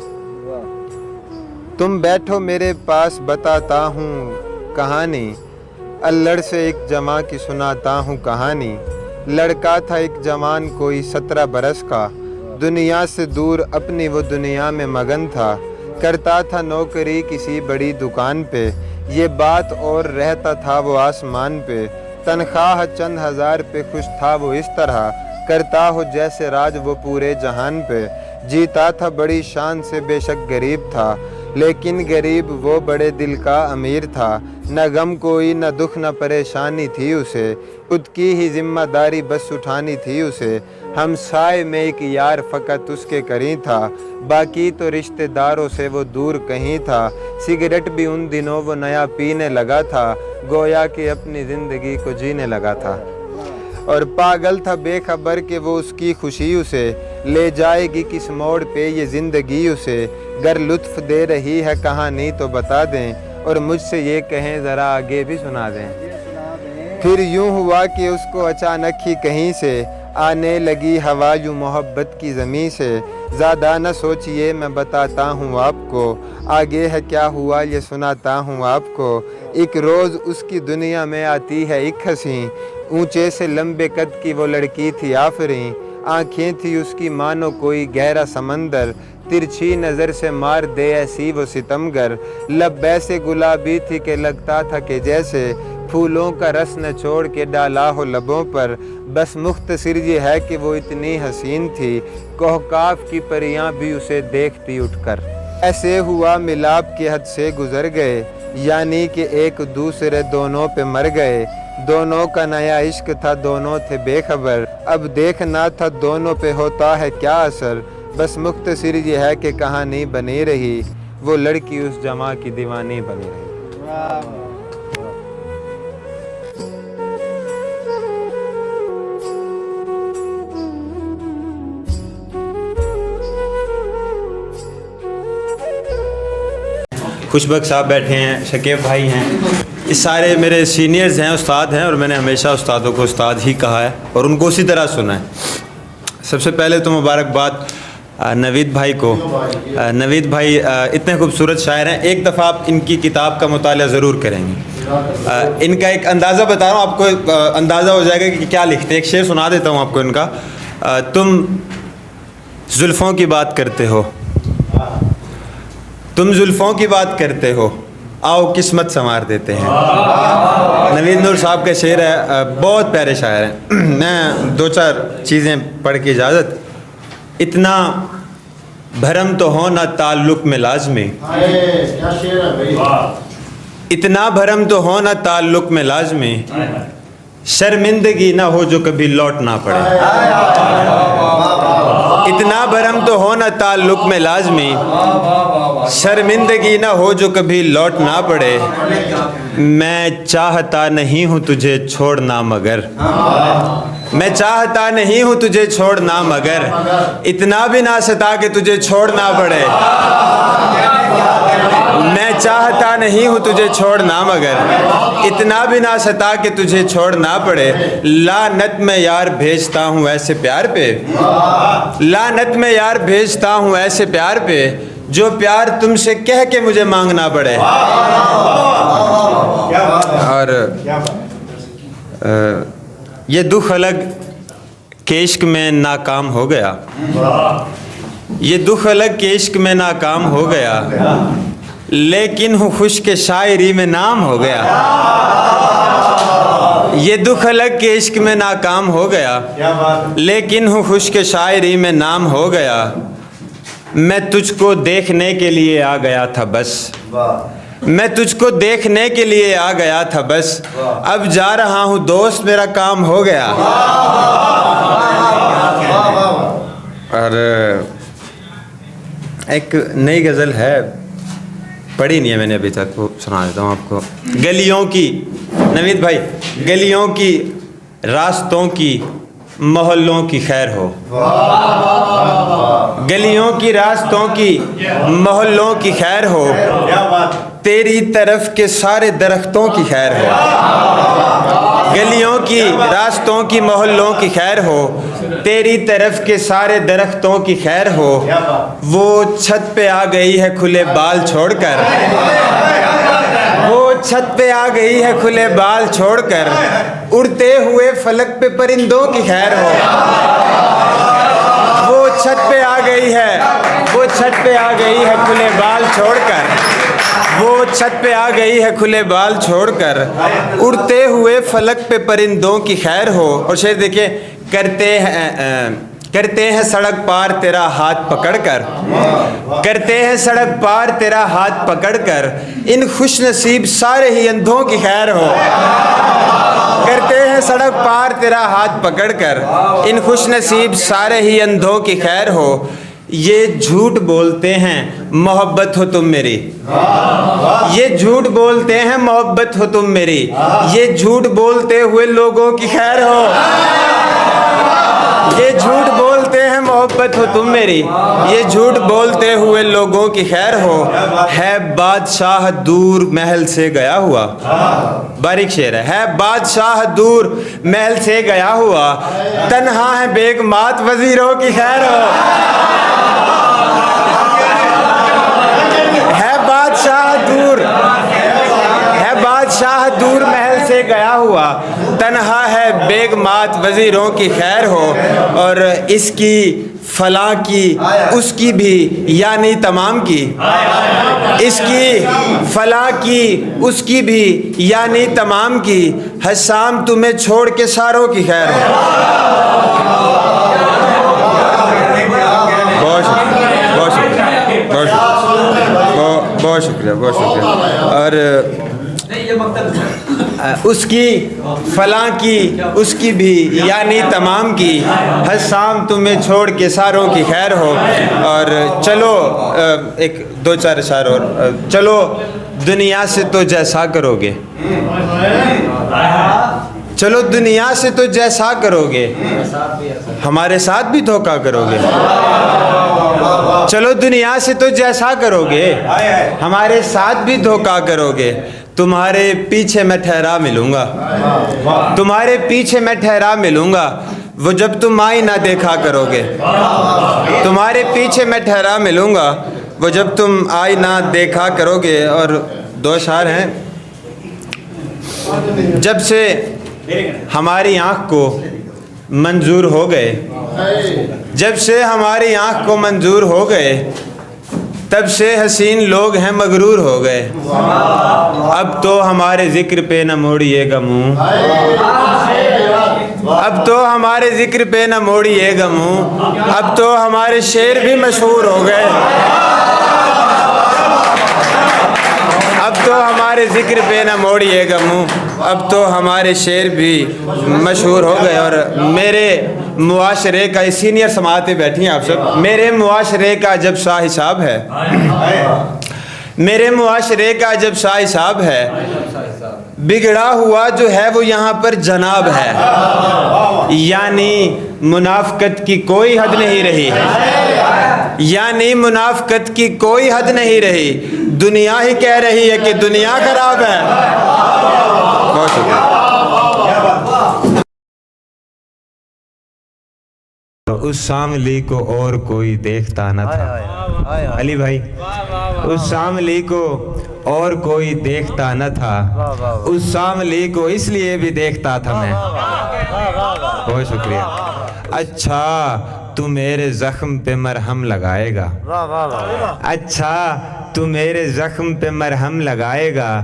تم بیٹھو میرے پاس بتاتا ہوں کہانی، الڑ سے ایک جمع کی سناتا ہوں کہانی۔ لڑکا تھا ایک جوان کوئی 17 برس کا، دنیا سے دور اپنی وہ دنیا میں مگن تھا، کرتا تھا نوکری کسی بڑی دکان پہ، یہ بات اور رہتا تھا وہ آسمان پہ، تنخواہ چند ہزار پہ خوش تھا وہ اس طرح، کرتا ہو جیسے راج وہ پورے جہان پہ، جیتا تھا بڑی شان سے بے شک غریب تھا، لیکن غریب وہ بڑے دل کا امیر تھا، نہ غم کوئی نہ دکھ نہ پریشانی تھی اسے، خود کی ہی ذمہ داری بس اٹھانی تھی اسے، ہمسائے میں ایک یار فقط اس کے قریب تھا، باقی تو رشتہ داروں سے وہ دور کہیں تھا، سگریٹ بھی ان دنوں وہ نیا پینے لگا تھا، گویا کہ اپنی زندگی کو جینے لگا تھا، اور پاگل تھا بے خبر کہ وہ اس کی خوشی اسے لے جائے گی کس موڑ پہ یہ زندگی اسے، گر لطف دے رہی ہے کہانی تو بتا دیں، اور مجھ سے یہ کہیں ذرا آگے بھی سنا دیں۔ پھر یوں ہوا کہ اس کو اچانک ہی کہیں سے آنے لگی ہوا یوں محبت کی زمین سے، زیادہ نہ سوچئے میں بتاتا ہوں آپ کو، آگے ہے کیا ہوا یہ سناتا ہوں آپ کو۔ ایک روز اس کی دنیا میں آتی ہے ایک حسین، اونچے سے لمبے قد کی وہ لڑکی تھی آفریں، آنکھیں تھی اس کی مانو کوئی گہرا سمندر، ترچھی نظر سے مار دے ایسی وہ ستمگر، لب ایسے گلابی تھی کہ لگتا تھا کہ جیسے پھولوں کا رس نہ چھوڑ کے ڈالا ہو لبوں پر، بس مختصر یہ ہے کہ وہ اتنی حسین تھی، کوہکاف کی پریاں بھی اسے دیکھتی اٹھ کر، ایسے ہوا ملاپ کے حد سے گزر گئے، یعنی کہ ایک دوسرے دونوں پہ مر گئے، دونوں کا نیا عشق تھا دونوں تھے بے خبر، اب دیکھنا تھا دونوں پہ ہوتا ہے کیا اثر، بس مختصر یہ ہے کہ کہانی بنی رہی، وہ لڑکی اس جمع کی دیوانی بنی رہی۔ خوشبخت صاحب بیٹھے ہیں، شکیب بھائی ہیں، یہ سارے میرے سینئرز ہیں، استاد ہیں، اور میں نے ہمیشہ استادوں کو استاد ہی کہا ہے اور ان کو اسی طرح سنا ہے۔ سب سے پہلے تو مبارکباد نوید بھائی کو۔ نوید بھائی اتنے خوبصورت شاعر ہیں، ایک دفعہ آپ ان کی کتاب کا مطالعہ ضرور کریں گے۔ ان کا ایک اندازہ بتا رہا ہوں، آپ کو اندازہ ہو جائے گا کہ کیا لکھتے ہیں۔ ایک شعر سنا دیتا ہوں آپ کو ان کا۔ تم زلفوں کی بات کرتے ہو، تم زلفوں کی بات کرتے ہو، آؤ قسمت سنوار دیتے ہیں۔ نوید نور صاحب کا شعر ہے، بہت پیارے شاعر ہیں۔ میں دو چار چیزیں پڑھ کے اجازت۔ اتنا بھرم تو ہو نہ تعلق میں لازمی، اتنا بھرم تو ہو نہ تعلق میں لازمی، شرمندگی نہ ہو جو کبھی لوٹ نہ پڑے۔ اتنا بھرم تو ہو نہ تعلق میں لازمی، شرمندگی نہ ہو جو کبھی لوٹ نہ پڑے، میں چاہتا نہیں ہوں تجھے چھوڑنا مگر، میں چاہتا نہیں ہوں تجھے چھوڑنا مگر، اتنا بھی نہ ستا کہ تجھے چھوڑنا پڑے، میں چاہتا نہیں ہوں تجھے چھوڑنا مگر، اتنا بھی نہ ستا کہ تجھے چھوڑنا پڑے، لعنت میں یار بھیجتا ہوں ایسے پیار پہ، لعنت میں یار بھیجتا ہوں ایسے پیار پہ، جو پیار تم سے کہہ کے مجھے مانگنا پڑے۔ اور یہ دکھ الگ کہ عشق میں ناکام ہو گیا، یہ دکھ الگ کہ عشق میں ناکام ہو گیا، لیکن ہوں خوش کہ شاعری میں نام ہو گیا، یہ دکھ الگ کہ عشق میں ناکام ہو گیا، لیکن ہوں خوش کہ شاعری میں نام ہو گیا، میں تجھ کو دیکھنے کے لیے آ گیا تھا بس، میں تجھ کو دیکھنے کے لیے آ گیا تھا بس، اب جا رہا ہوں دوست میرا کام ہو گیا۔ اور ایک نئی غزل ہے، پڑھی نہیں ہے میں نے ابھی تک، وہ سنا دیتا ہوں آپ کو۔ گلیوں کی، نوید بھائی، گلیوں کی راستوں کی محلوں کی خیر ہو، گلیوں کی راستوں کی محلوں کی خیر ہو، تیری طرف کے سارے درختوں کی خیر ہو، گلیوں کی راستوں کی محلوں کی خیر ہو، تیری طرف کے سارے درختوں کی خیر ہو، وہ چھت پہ آ گئی ہے کھلے بال چھوڑ کر، وہ چھت پہ آ گئی ہے کھلے بال چھوڑ کر، اڑتے ہوئے فلک پہ پرندوں کی خیر ہو، وہ چھت پہ آ گئی ہے، وہ چھت پہ آ گئی ہے کھلے بال چھوڑ کر، وہ چھت پہ آ گئی ہے کھلے بال چھوڑ کر، اڑتے ہوئے فلک پہ پرندوں کی خیر ہو۔ اور شعر دیکھیں، کرتے ہیں سڑک پار تیرا ہاتھ پکڑ کر، کرتے ہیں سڑک پار تیرا ہاتھ پکڑ کر، ان خوش نصیب سارے ہی اندھوں کی خیر ہو، کرتے ہیں سڑک پار تیرا ہاتھ پکڑ کر، ان خوش نصیب سارے ہی اندھوں کی خیر ہو، یہ جھوٹ بولتے ہیں محبت ہو تم میری، یہ جھوٹ بولتے ہیں محبت ہو تم میری، یہ جھوٹ بولتے ہوئے لوگوں کی خیر ہو، یہ جھوٹ بولتے ہیں محبت ہو تم میری، یہ جھوٹ بولتے ہوئے لوگوں کی خیر ہو، ہے بادشاہ دور محل سے گیا ہوا، باریک شعر ہے بادشاہ دور محل سے گیا ہوا، تنہا ہے بیگمات وزیروں کی خیر ہو، ہے بادشاہ دور محل سے گیا ہوا، تنہا ہے بیگمات وزیروں کی خیر ہو، اور اس کی فلاں کی اس کی بھی یعنی تمام کی، اس کی فلاں کی اس کی بھی یعنی تمام کی، حسام تمہیں چھوڑ کے ساروں کی خیر ہو۔ بہت شکریہ، بہت شکریہ، بہت شکریہ، بہت شکریہ۔ اور اس کی فلاں کی اس کی بھی یعنی تمام کی، حسام تمہیں چھوڑ کے ساروں کی خیر ہو۔ اور چلو ایک دو چار اشعار اور، چلو دنیا سے تو جیسا کرو گے، چلو دنیا سے تو جیسا کرو گے، ہمارے ساتھ بھی دھوکہ کرو گے، چلو دنیا سے تو جیسا کرو گے، ہمارے ساتھ بھی دھوکہ کرو گے، تمہارے پیچھے میں ٹھہرا ملوں گا، تمہارے پیچھے میں ٹھہرا ملوں گا، وہ جب تم آئینہ دیکھا کرو گے، تمہارے پیچھے میں ٹھہرا ملوں گا، وہ جب تم آئینہ دیکھا کرو گے۔ اور دو اشعار ہیں، جب سے ہماری آنکھ کو منظور ہو گئے، جب سے ہماری آنکھ کو منظور ہو گئے، تب سے حسین لوگ ہیں مغرور ہو گئے، اب تو ہمارے ذکر پہ نہ موڑیے گا منہ، اب تو ہمارے ذکر پہ نہ موڑیے گا منہ، اب تو ہمارے شعر بھی مشہور ہو گئے، اب تو ہمارے ذکر پہ نہ موڑیے گا منہ، اب تو ہمارے شعر بھی مشہور ہو گئے۔ اور میرے معاشرے کا سینئر سماعتیں بیٹھی ہیں آپ سب، میرے معاشرے کا جب سا حساب ہے، میرے معاشرے کا جب سا حساب ہے، بگڑا ہوا جو ہے وہ یہاں پر جناب ہے، یعنی منافقت کی کوئی حد نہیں رہی، یعنی منافقت کی کوئی حد نہیں رہی، دنیا ہی کہہ رہی ہے کہ دنیا خراب ہے۔ بہت شکریہ۔ اس ساملی کو اور کوئی دیکھتا نہ تھا، علی بھائی، اس ساملی کو اور کوئی دیکھتا نہ تھا، اس ساملی کو اس لیے بھی دیکھتا تھا میں۔ بہت شکریہ۔ اچھا تو میرے زخم پہ مرہم لگائے گا، اچھا تو میرے زخم پہ مرہم لگائے گا،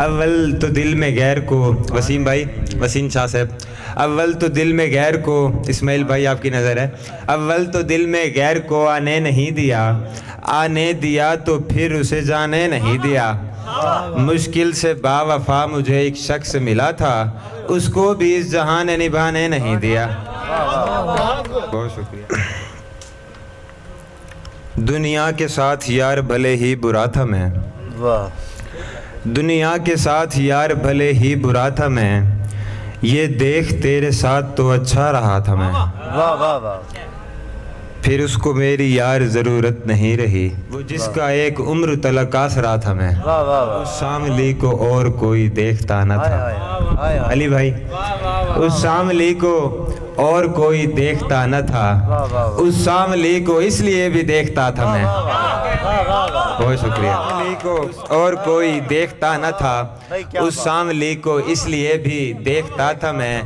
اول تو دل میں غیر کو، وسیم بھائی، وسیم شاہ صاحب، اول تو دل میں غیر کو، اسماعیل بھائی آپ کی نظر ہے، اول تو دل میں غیر کو آنے نہیں دیا، آنے دیا تو پھر اسے جانے نہیں دیا، مشکل سے با وفا مجھے ایک شخص ملا تھا، اس کو بھی اس جہاں نے نبھانے نہیں دیا۔ بہت شکریہ۔ دنیا کے ساتھ یار بھلے ہی برا تھا میں، دنیا کے ساتھ یار بھلے ہی برا تھا میں، یہ دیکھ تیرے ساتھ تو اچھا رہا تھا میں، پھر اس کو میری یار ضرورت نہیں رہی، وہ جس کا ایک عمر تلک آسرا تھا میں، اس شاملی کو اور کوئی دیکھتا نہ تھا۔ علی بھائی، اس شاملی کو اور کوئی دیکھتا نہ تھا، اس شاملی کو اس لیے بھی دیکھتا تھا میں، بہت شکریہ۔ شاملی کو اور کوئی دیکھتا نہ تھا، اس شاملی کو اس لیے بھی دیکھتا تھا میں،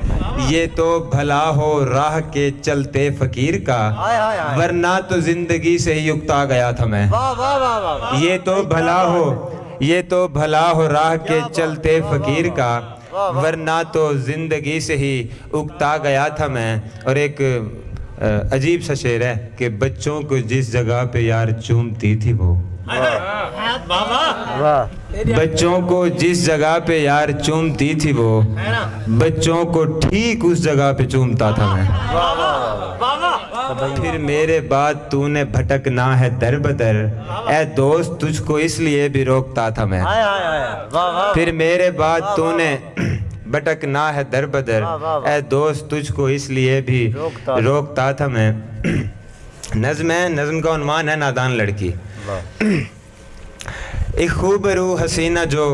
یہ تو بھلا ہو راہ کے چلتے فقیر کا، ورنہ تو زندگی سے ہی اکتا گیا تھا میں، یہ تو بھلا ہو، یہ تو بھلا ہو راہ کے چلتے فقیر کا، ورنہ تو زندگی سے ہی اکتا گیا تھا میں۔ اور ایک عجیب سا شعر ہے کہ بچوں کو جس جگہ پہ یار چومتی تھی وہ، بچوں کو جس جگہ پہ یار چومتی تھی وہ، بچوں کو ٹھیک اس جگہ پہ چومتا تھا میں، پھر میرے بعد تو نے بھٹکنا ہے در بدر، اے دوست تجھ کو اس لیے بھی روکتا تھا میں، پھر میرے بعد تو نے بھٹکنا ہے در بدر، اے دوست تجھ کو اس لیے بھی روکتا تھا میں۔ نظم ہے، نظم کا عنوان ہے نادان لڑکی۔ ایک خوب روح حسینہ جو،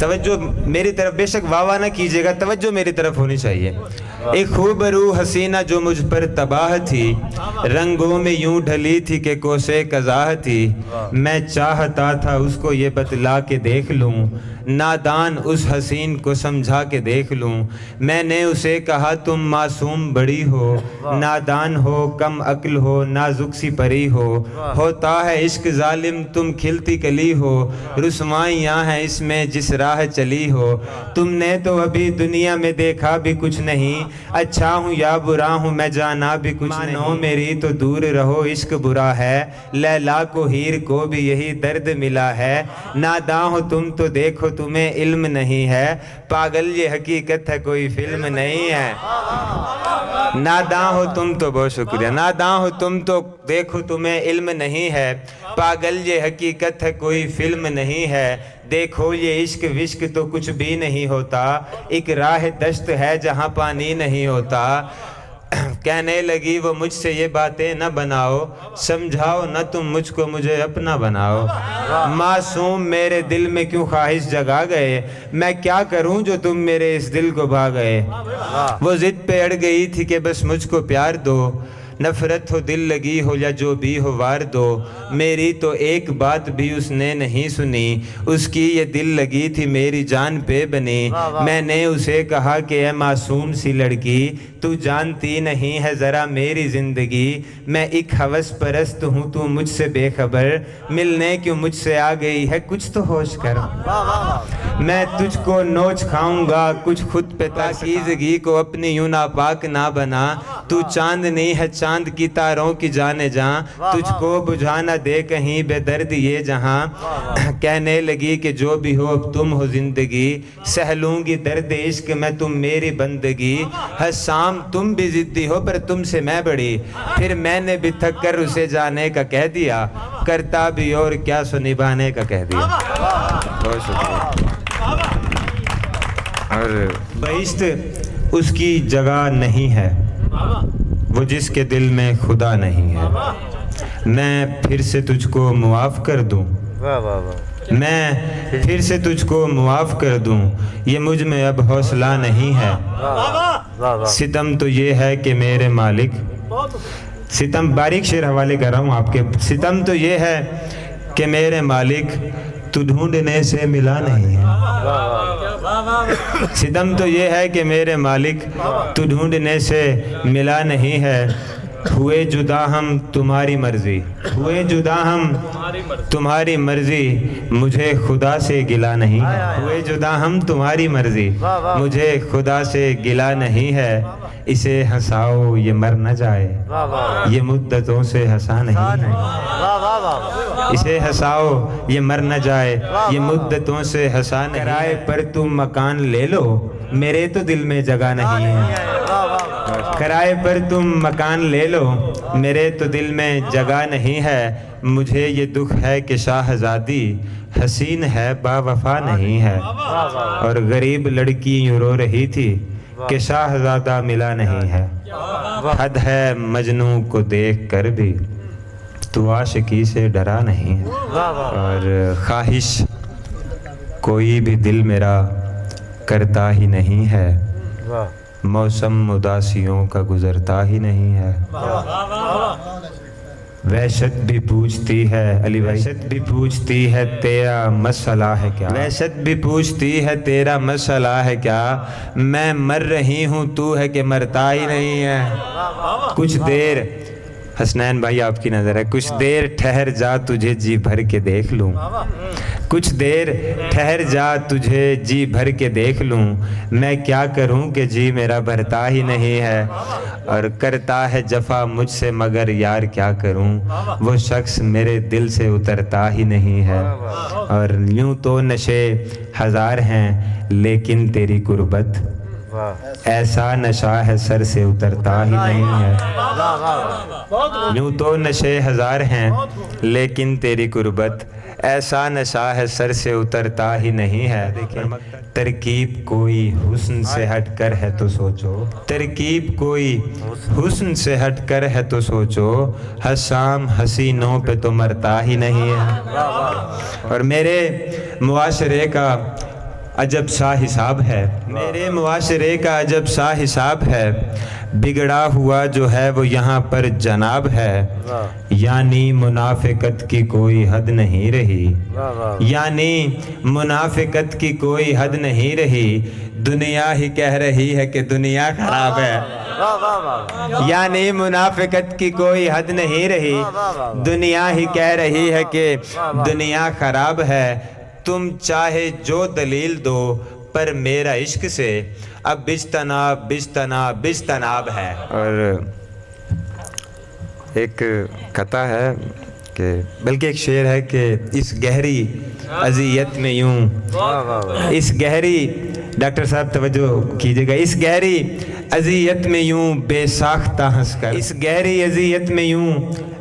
توجہ میری طرف بے شک واہ واہ نہ کیجیے گا، توجہ میری طرف ہونی چاہیے۔ ایک خوب روح حسینہ جو مجھ پر تباہ تھی، رنگوں میں یوں ڈھلی تھی کہ کوسے قضاہ تھی، میں چاہتا تھا اس کو یہ بتلا کے دیکھ لوں، نادان اس حسین کو سمجھا کے دیکھ لوں، میں نے اسے کہا تم معصوم بڑی ہو، نادان ہو، کم عقل ہو، نازک سی پری ہو، ہوتا ہے عشق ظالم تم کھلتی کلی ہو، رسوائیاں ہیں اس میں جس راہ چلی ہو، تم نے تو ابھی دنیا میں دیکھا بھی کچھ نہیں، اچھا ہوں یا برا ہوں میں جانا بھی کچھ نہیں، مانو میری تو دور رہو عشق برا ہے، لیلا کو ہیر کو بھی یہی درد ملا ہے، ناداں ہو تم تو دیکھو تمہیں علم نہیں ہے، پاگل یہ حقیقت ہے کوئی فلم نہیں ہے، ناداں ہو تم تو، بہت شکریہ، ناداں ہو تم تو دیکھو تمہیں علم نہیں ہے، پاگل یہ حقیقت ہے کوئی فلم نہیں ہے، دیکھو یہ عشق وشق تو کچھ بھی نہیں ہوتا، ایک راہ دشت ہے جہاں پانی نہیں ہوتا، کہنے لگی وہ مجھ سے یہ باتیں نہ بناؤ، سمجھاؤ نہ تم مجھ کو مجھے اپنا بناؤ، معصوم میرے دل میں کیوں خواہش جگا گئے، میں کیا کروں جو تم میرے اس دل کو بھا گئے، وہ ضد پہ اڑ گئی تھی کہ بس مجھ کو پیار دو، نفرت ہو دل لگی ہو یا جو بھی ہو وار دو، میری تو ایک بات بھی اس نے نہیں سنی، اس کی یہ دل لگی تھی میری جان پہ بنی، میں نے اسے کہا کہ اے معصوم سی لڑکی، تو جانتی نہیں ہے ذرا میری زندگی، میں ایک ہوس پرست ہوں تو مجھ سے بے خبر، ملنے کیوں مجھ سے آ گئی ہے کچھ تو ہوش کر، میں تجھ کو نوچ کھاؤں گا کچھ خود پہ پاکیزگی کو اپنی یوں ناپاک نہ بنا، تو چاندنی ہے چاند کی تاروں کی جانے جاں، تجھ کو بجھانا دے کہیں بے درد یہ جہاں، کہنے لگی کہ جو بھی ہو اب تم ہو زندگی، سہ لوں گی درد عشق میں تم میری بندگی، حسام تم بھی ضدی ہو پر تم سے میں بڑی، پھر میں نے بھی تھک کر اسے جانے کا کہہ دیا، کرتا بھی اور کیا سو نبھانے کا کہہ دیا۔ بہت شکریہ۔ اور بہشت اس کی جگہ نہیں ہے وہ جس کے دل میں خدا نہیں ہے، میں پھر سے تجھ کو معاف کر دوں، میں پھر سے تجھ کو معاف کر دوں، یہ مجھ میں اب حوصلہ نہیں ہے، ستم تو یہ ہے کہ میرے مالک، ستم باریک شعر حوالے کر رہا ہوں آپ کے، ستم تو یہ ہے کہ میرے مالک تو ڈھونڈنے سے ملا نہیں ہے، ستم تو یہ ہے کہ میرے مالک تو ڈھونڈنے سے ملا نہیں ہے، ہوئے جدا ہم تمہاری مرضی، ہوئے جدا ہم تمہاری مرضی مجھے خدا سے گلا نہیں ہے، ہوئے جدا ہم تمہاری مرضی مجھے خدا سے گلا نہیں ہے، اسے ہنساؤ یہ مر نہ جائے، یہ مدتوں سے ہنسا نہیں ہے، اسے ہنساؤ یہ مر نہ جائے، یہ مدتوں سے ہنسا نہیں، کرائے پر تم مکان لے لو میرے تو دل میں جگہ نہیں ہے، کرائے پر تم مکان لے لو میرے تو دل میں جگہ نہیں ہے، مجھے یہ دکھ ہے کہ شاہزادی حسین ہے با وفا نہیں ہے، اور غریب لڑکی یوں رو رہی تھی کہ شاہزادہ ملا نہیں ہے، حد ہے مجنوں کو دیکھ کر بھی تو عاشقی سے ڈرا نہیں ہے، اور خواہش کوئی بھی دل میرا کرتا ہی نہیں ہے، موسم اداسیوں کا گزرتا ہی نہیں ہے، وحشت بھی پوچھتی ہے علی وحشت بھی پوچھتی ہے تیرا مسئلہ ہے کیا، وحشت بھی پوچھتی ہے تیرا مسئلہ ہے کیا، میں مر رہی ہوں تو ہے کہ مرتا ہی نہیں ہے، کچھ دیر حسنین بھائی آپ کی نظر ہے، کچھ دیر ٹھہر جا تجھے جی بھر کے دیکھ لوں، کچھ دیر ٹھہر جا تجھے جی بھر کے دیکھ لوں، میں کیا کروں کہ جی میرا بھرتا ہی نہیں ہے، اور کرتا ہے جفا مجھ سے مگر یار کیا کروں، وہ شخص میرے دل سے اترتا ہی نہیں ہے، اور یوں تو نشے ہزار ہیں لیکن تیری قربت ایسا نشہ ہے سر سے اترتا ہی نہیں ہے، یوں تو نشے ہزار ہیں لیکن تیری قربت ایسا نشہ ہے سر سے اترتا ہی نہیں ہے، ترکیب کوئی حسن سے ہٹ کر ہے تو سوچو، ترکیب کوئی حسن سے ہٹ کر ہے تو سوچو، حسام حسینوں پہ تو مرتا ہی نہیں ہے، اور میرے معاشرے کا عجب سا حساب ہے، میرے معاشرے کا عجب سا حساب ہے، بگڑا ہوا جو ہے وہ یہاں پر جناب ہے، یعنی منافقت کی کوئی حد نہیں رہی، یعنی منافقت کی کوئی حد نہیں رہی، دنیا ہی کہہ رہی ہے کہ دنیا خراب ہے، یعنی منافقت کی کوئی حد نہیں رہی، دنیا ہی کہہ رہی ہے کہ دنیا خراب ہے، تم چاہے جو دلیل دو پر میرا عشق سے اب بجتناب بجتناب بجتناب ہے، اور ایک قطع ہے کہ بلکہ ایک شعر ہے کہ اس گہری اذیت میں یوں، اس گہری ڈاکٹر صاحب توجہ کیجئے گا، اس گہری اذیت میں یوں بے ساختہ ہنس کر، اس گہری اذیت میں یوں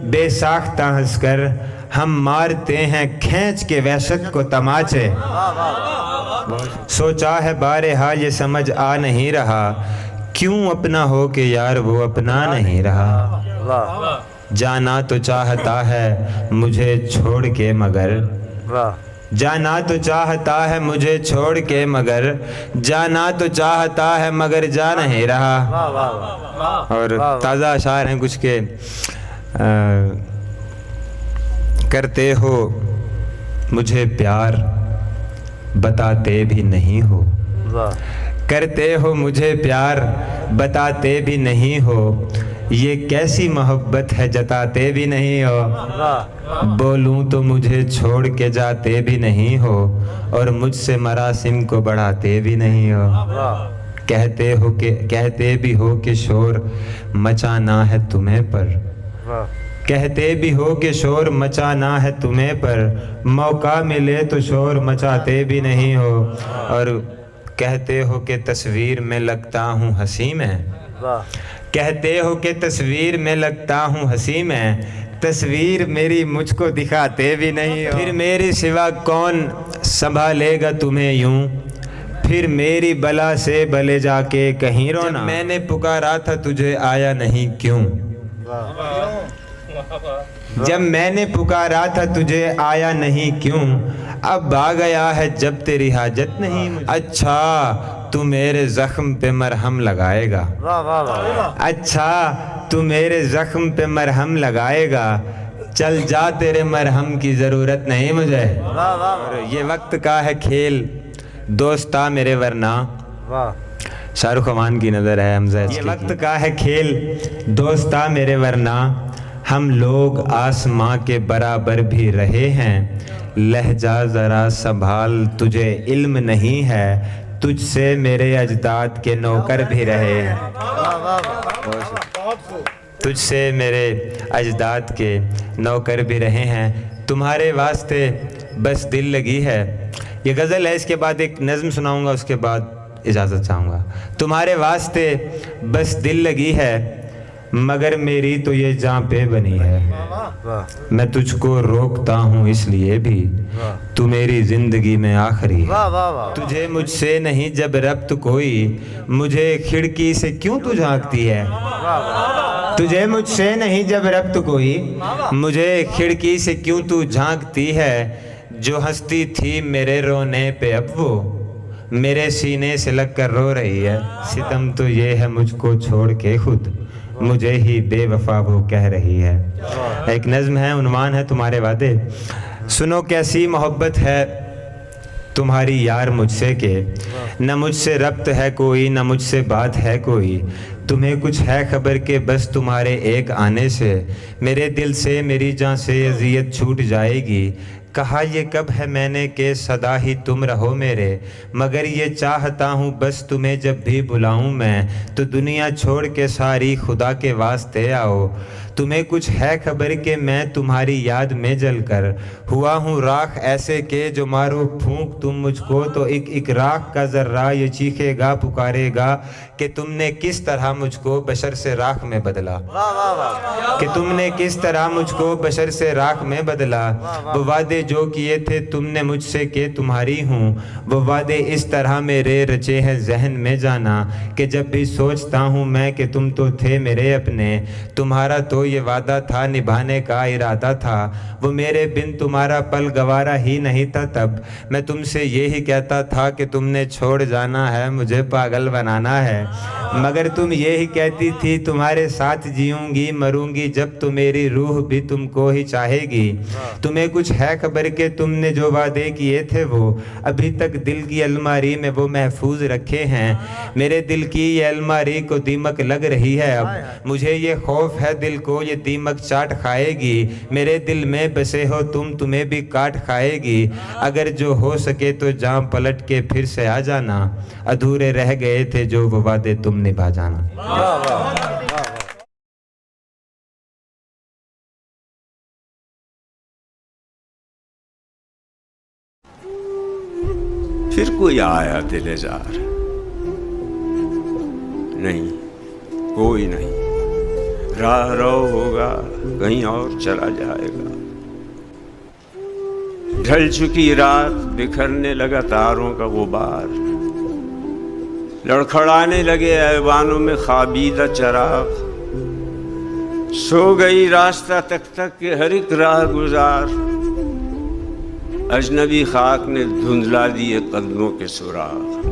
بے ساختہ ہنس کر ہم مارتے ہیں کھینچ کے وحشت کو تماچے، سوچا ہے بارہا یہ سمجھ آ نہیں رہا، کیوں اپنا ہو کہ یار وہ اپنا نہیں رہا، جانا تو چاہتا ہے مجھے چھوڑ کے مگر، جانا تو چاہتا ہے مجھے چھوڑ کے مگر، جانا تو چاہتا ہے مگر جا نہیں رہا، اور تازہ اشعار ہیں کچھ کے، کرتے ہو مجھے پیار بتاتے بھی نہیں ہو، کرتے ہو مجھے پیار بتاتے بھی نہیں ہو، یہ کیسی محبت ہے جتاتے بھی نہیں ہو، بولوں تو مجھے چھوڑ کے جاتے بھی نہیں ہو، اور مجھ سے مراسم کو بڑھاتے بھی نہیں ہو، کہتے بھی ہو کہ شور مچانا ہے تمہیں پر، کہتے بھی ہو کہ شور مچانا ہے تمہیں پر، موقع ملے تو شور مچاتے بھی نہیں ہو، اور کہتے ہو کہ تصویر میں لگتا ہوں ہنسی میں، کہتے ہو کہ تصویر میں لگتا ہوں ہنسی میں، تصویر میری مجھ کو دکھاتے بھی نہیں ہو، پھر میری سوا کون سنبھالے گا تمہیں یوں، پھر میری بلا سے بلے جا کے کہیں رونا، جب میں نے پکارا تھا تجھے آیا نہیں کیوں، جب میں نے پکارا تھا تجھے آیا نہیں کیوں، اب آ گیا ہے جب تیری حاجت نہیں، اچھا تو میرے زخم پہ مرہم لگائے گا، اچھا تو میرے زخم پہ مرہم لگائے گا، چل جا تیرے مرہم کی ضرورت نہیں مجھے، اور یہ وقت کا ہے کھیل دوستا میرے ورنہ، شاہ رخ خان کی نظر ہے حمزہ، یہ وقت کا ہے کھیل دوستا میرے ورنہ، ہم لوگ آسماں کے برابر بھی رہے ہیں، لہجہ ذرا سنبھال تجھے علم نہیں ہے، تجھ سے میرے اجداد کے نوکر بھی رہے ہیں، تجھ سے میرے اجداد کے نوکر بھی رہے ہیں، تمہارے واسطے بس دل لگی ہے. یہ غزل ہے، اس کے بعد ایک نظم سناؤں گا، اس کے بعد اجازت چاہوں گا. تمہارے واسطے بس دل لگی ہے، مگر میری تو یہ جاں پہ بنی ہے، میں تجھ کو روکتا ہوں اس لیے بھی، تو میری زندگی میں آخری ہے. تجھے مجھ سے نہیں جب ربط کوئی، مجھے کھڑکی سے کیوں تو جھانکتی ہے. تجھے مجھ سے نہیں جب ربط کوئی، مجھے کھڑکی سے کیوں تو جھانکتی ہے. جو ہستی تھی میرے رونے پہ اب وہ میرے سینے سے لگ کر رو رہی ہے. ستم تو یہ ہے مجھ کو چھوڑ کے خود مجھے ہی بے وفا وہ کہہ رہی ہے. ایک نظم ہے، عنوان ہے تمہارے وعدے. سنو کیسی محبت ہے تمہاری یار مجھ سے کہ نہ مجھ سے ربط ہے کوئی، نہ مجھ سے بات ہے کوئی. تمہیں کچھ ہے خبر کہ بس تمہارے ایک آنے سے میرے دل سے میری جان سے اذیت چھوٹ جائے گی. کہا یہ کب ہے میں نے کہ سدا ہی تم رہو میرے، مگر یہ چاہتا ہوں بس تمہیں جب بھی بلاؤں میں تو دنیا چھوڑ کے ساری خدا کے واسطے آؤ. تمہیں کچھ ہے خبر کہ میں تمہاری یاد میں جل کر ہوا ہوں راکھ ایسے کہ جو مارو پھونک تم مجھ کو تو ایک ایک راکھ کا ذرہ یہ چیخے گا پکارے گا کہ تم نے کس طرح مجھ کو بشر سے راکھ میں بدلا، کہ تم نے کس طرح مجھ کو بشر سے راکھ میں بدلا. وہ وعدے جو کیے تھے تم نے مجھ سے کہ تمہاری ہوں، وہ وعدے اس طرح میرے رچے ہیں ذہن میں جانا کہ جب بھی سوچتا ہوں میں کہ تم تو تھے میرے اپنے، تمہارا تو یہ وعدہ تھا نبھانے کا ارادہ تھا. وہ میرے بن تمہارا پل گوارا ہی نہیں تھا، تب میں تم سے یہی کہتا تھا کہ تم نے چھوڑ جانا ہے مجھے پاگل بنانا ہے، مگر تم یہی کہتی تھی تمہارے ساتھ جیوں گی مروں گی جب تو میری روح بھی تم کو ہی چاہے گی. تمہیں کچھ ہے خبر کہ تم نے جو وعدے کیے تھے وہ ابھی تک دل کی الماری میں وہ محفوظ رکھے ہیں. میرے دل کی یہ الماری کو دیمک لگ رہی ہے، اب مجھے یہ خوف ہے دل کو یہ دیمک چاٹ کھائے گی. میرے دل میں بسے ہو تم، تمہیں بھی کاٹ کھائے گی. اگر جو ہو سکے تو جاں پلٹ کے پھر سے آ جانا، ادھورے رہ گئے تھے جو وہ وعدے تم نبھا جانا. پھر کوئی آیا دل زار، نہیں کوئی نہیں، راہ رو ہوگا کہیں اور چلا جائے گا. ڈھل چکی رات بکھرنے لگا تاروں کا غبار، لڑکھڑانے لگے ایوانوں میں خوابیدہ چراغ. سو گئی راستہ تک تک کہ ہر ایک راہ گزار، اجنبی خاک نے دھندلا دیے قدموں کے سراغ.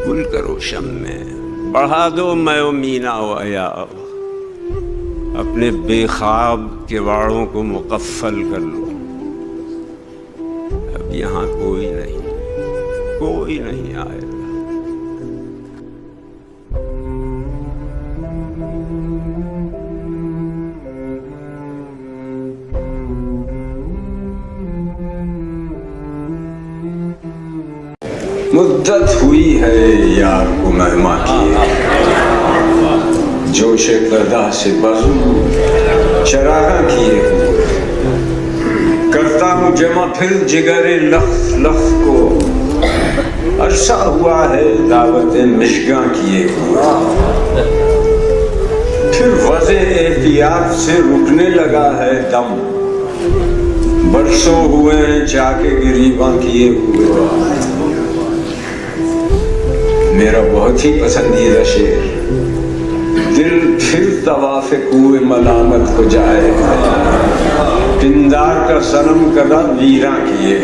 گل کرو شم میں بڑھا دو میں و مینا و ایاغ، اپنے بے خواب کے واڑوں کو مقفل کر لو. اب یہاں کوئی نہیں آئے گا. مدت ہوئی ہے یار کو مہمان کیے، جوش قدح سے بازو چراغاں کیے ہوئے. کرتا ہوں جمع پھر جگر لخ لخ کو، عرصہ ہوا ہے دعوت مشگاں کیے ہوئے. پھر وضع احتیاط سے رکنے لگا ہے دم، برسوں ہوئے ہیں چاکے گریباں کیے ہوئے. میرا بہت ہی پسندیدہ شعر، دل پھر طواف کوئے ملامت کو جائے، پندار کا صنم کدا ویراں کیے.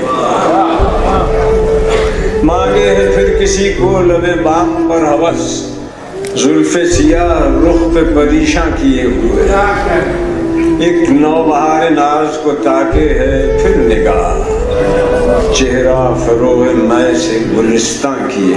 مانگے ہے پھر کسی کو لب باغ پر ہوس، زلف سیاہ رخ پہ پریشاں کیے ہوئے. ایک نوبہار ناز کو تاکے ہے پھر نگاہ، چہرہ فروغ میں سے گلستاں کیے.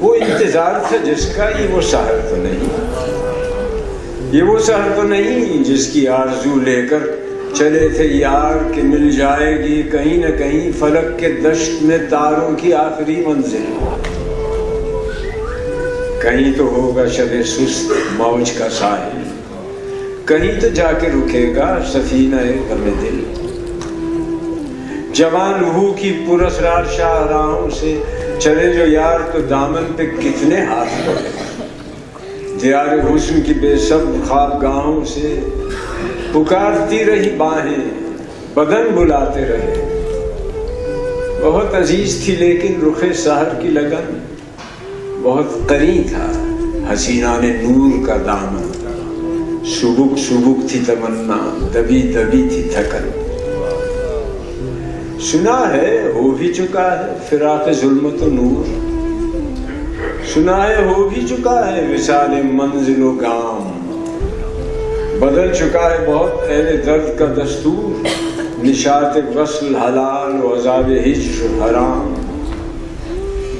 وہ انتظار تھا جس کا، یہ وہ سحر تو نہیں، یہ وہ سحر تو نہیں جس کی آرزو لے کر چلے تھے یار کہ مل جائے گی کہیں نہ کہیں فلک کے دشت میں تاروں کی آخری منزل، کہیں تو ہوگا شب سست موج کا ساحل، کہیں تو جا کے رکے گا سفینہ غم دل۔ جوان لہو کی پراسرار شاہراہوں سے چلے جو یار تو دامن پہ کتنے ہاتھ پڑے، دیار حسن کی بے صبر خوابگاہوں سے پکارتی رہی باہیں، بدن بلاتے رہے۔ بہت عزیز تھی لیکن رخ سحر کی لگن، بہت قریب تھا حسینہ نے نور کا دامن، سبک سبک تھی تمنا، دبی دبی تھی تھکن۔ سنا ہے ہو بھی چکا ہے فراق ظلمت و نور، سنا ہے ہو بھی چکا ہے وصال منزل و گام، بدل چکا ہے بہت اہل درد کا دستور، نشاط وصل حلال و عذاب ہجر حرام۔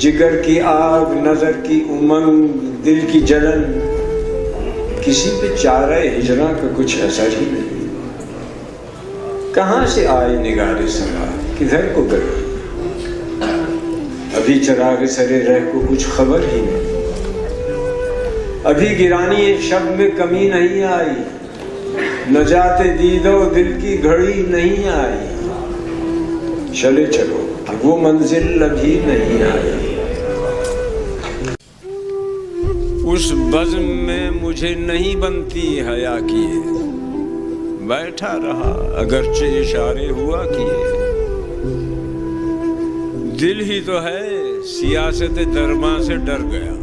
جگر کی آگ، نظر کی امنگ، دل کی جلن، کسی پہ چارہ ہجراں کا کچھ اثر ہی نہیں۔ کہاں سے آئی نگار سما، کدھر کو گئی، ابھی چراغ سرے رہ کو کچھ خبر ہی نہیں، ابھی گرانی ایک شب میں کمی نہیں آئی، نجات دیدہ و دل کی گھڑی نہیں آئی، چلے چلو وہ منزل ابھی نہیں آئی۔ اس بزم میں مجھے نہیں بنتی حیا کیے، بیٹھا رہا اگرچہ اشارے ہوا کیے، دل ہی تو ہے سیاست درباں سے ڈر گیا،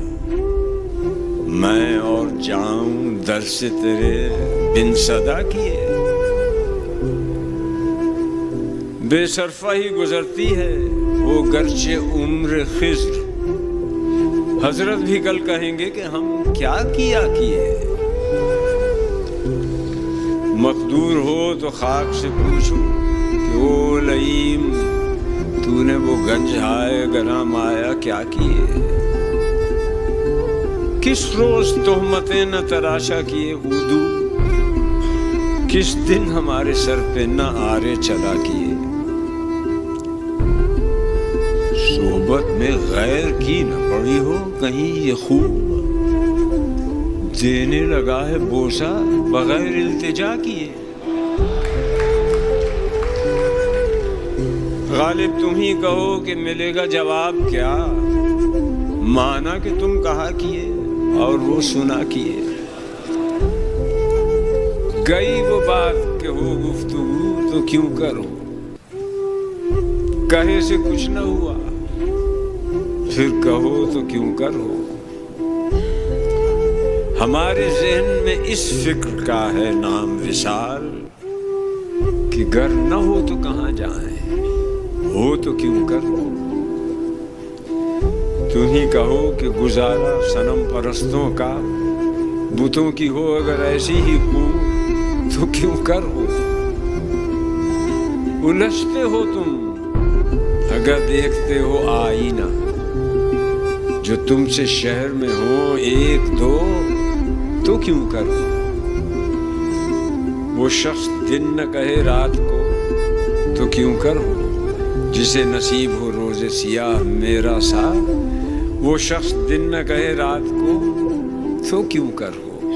میں اور جاؤں در سے تیرے بن صدا کیے۔ بے صرفہ ہی گزرتی ہے وہ گرچہ عمر خضر، حضرت بھی کل کہیں گے کہ ہم کیا کیا کیے۔ مقدور ہو تو خاک سے پوچھو کہ او لئیم تو نے وہ گنج ہائے گراں مایا کیا کیے، کس روز تہمتیں نہ تراشا کیے اودو، کس دن ہمارے سر پہ نہ آرے چلا کیے۔ صحبت میں غیر کی نہ پڑی ہو کہیں یہ خوب، دینے لگا ہے بوسہ بغیر التجا کیے۔ غالب تم ہی کہو کہ ملے گا جواب کیا، مانا کہ تم کہا کیے اور وہ سنا کیے۔ گئی وہ بات کہ ہو گفتگو تو کیوں کرو، کہے سے کچھ نہ ہوا پھر کہو تو کیوں کرو۔ ہمارے ذہن میں اس فکر کا ہے نام وصال کہ گر نہ ہو تو کہاں جائیں، ہو تو کیوں کرو۔ تم ہی کہو کہ گزارا صنم پرستوں کا، بتوں کی ہو اگر ایسی ہی خو تو کیوں کرو۔ الجھتے ہو تم اگر دیکھتے ہو آئینہ، جو تم سے شہر میں ہو ایک دو تو کیوں کرو۔ وہ شخص دن نہ کہے رات کو تو کیوں کرو، جسے نصیب ہو روز سیاہ میرا سا، وہ شخص دن نہ کہے رات کو تو کیوں کرو۔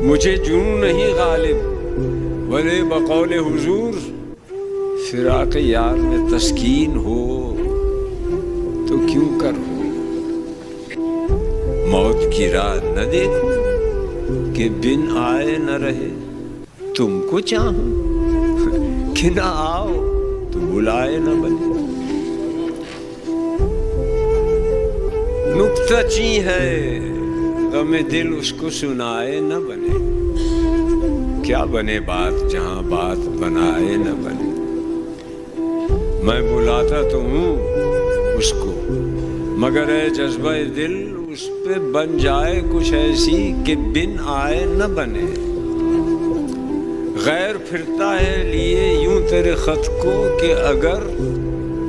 مجھے جنون نہیں غالب ولے بقول حضور، فراق یار میں تسکین ہو تو کیوں کرو۔ موت کی راہ نہ دیکھو کہ بن آئے نہ رہے، تم کو چاہوں کہ نہ آؤ تو بلائے نہ بنے۔ نکتہ چی ہے غم دل اس کو سنائے نہ بنے، کیا بنے بات جہاں بات بنائے نہ بنے۔ میں بلاتا تو ہوں اس کو مگر اے جذبہ دل اس پہ بن جائے کچھ ایسی کہ بن آئے نہ بنے۔ غیر پھرتا ہے لیے یوں تیرے خط کو کہ اگر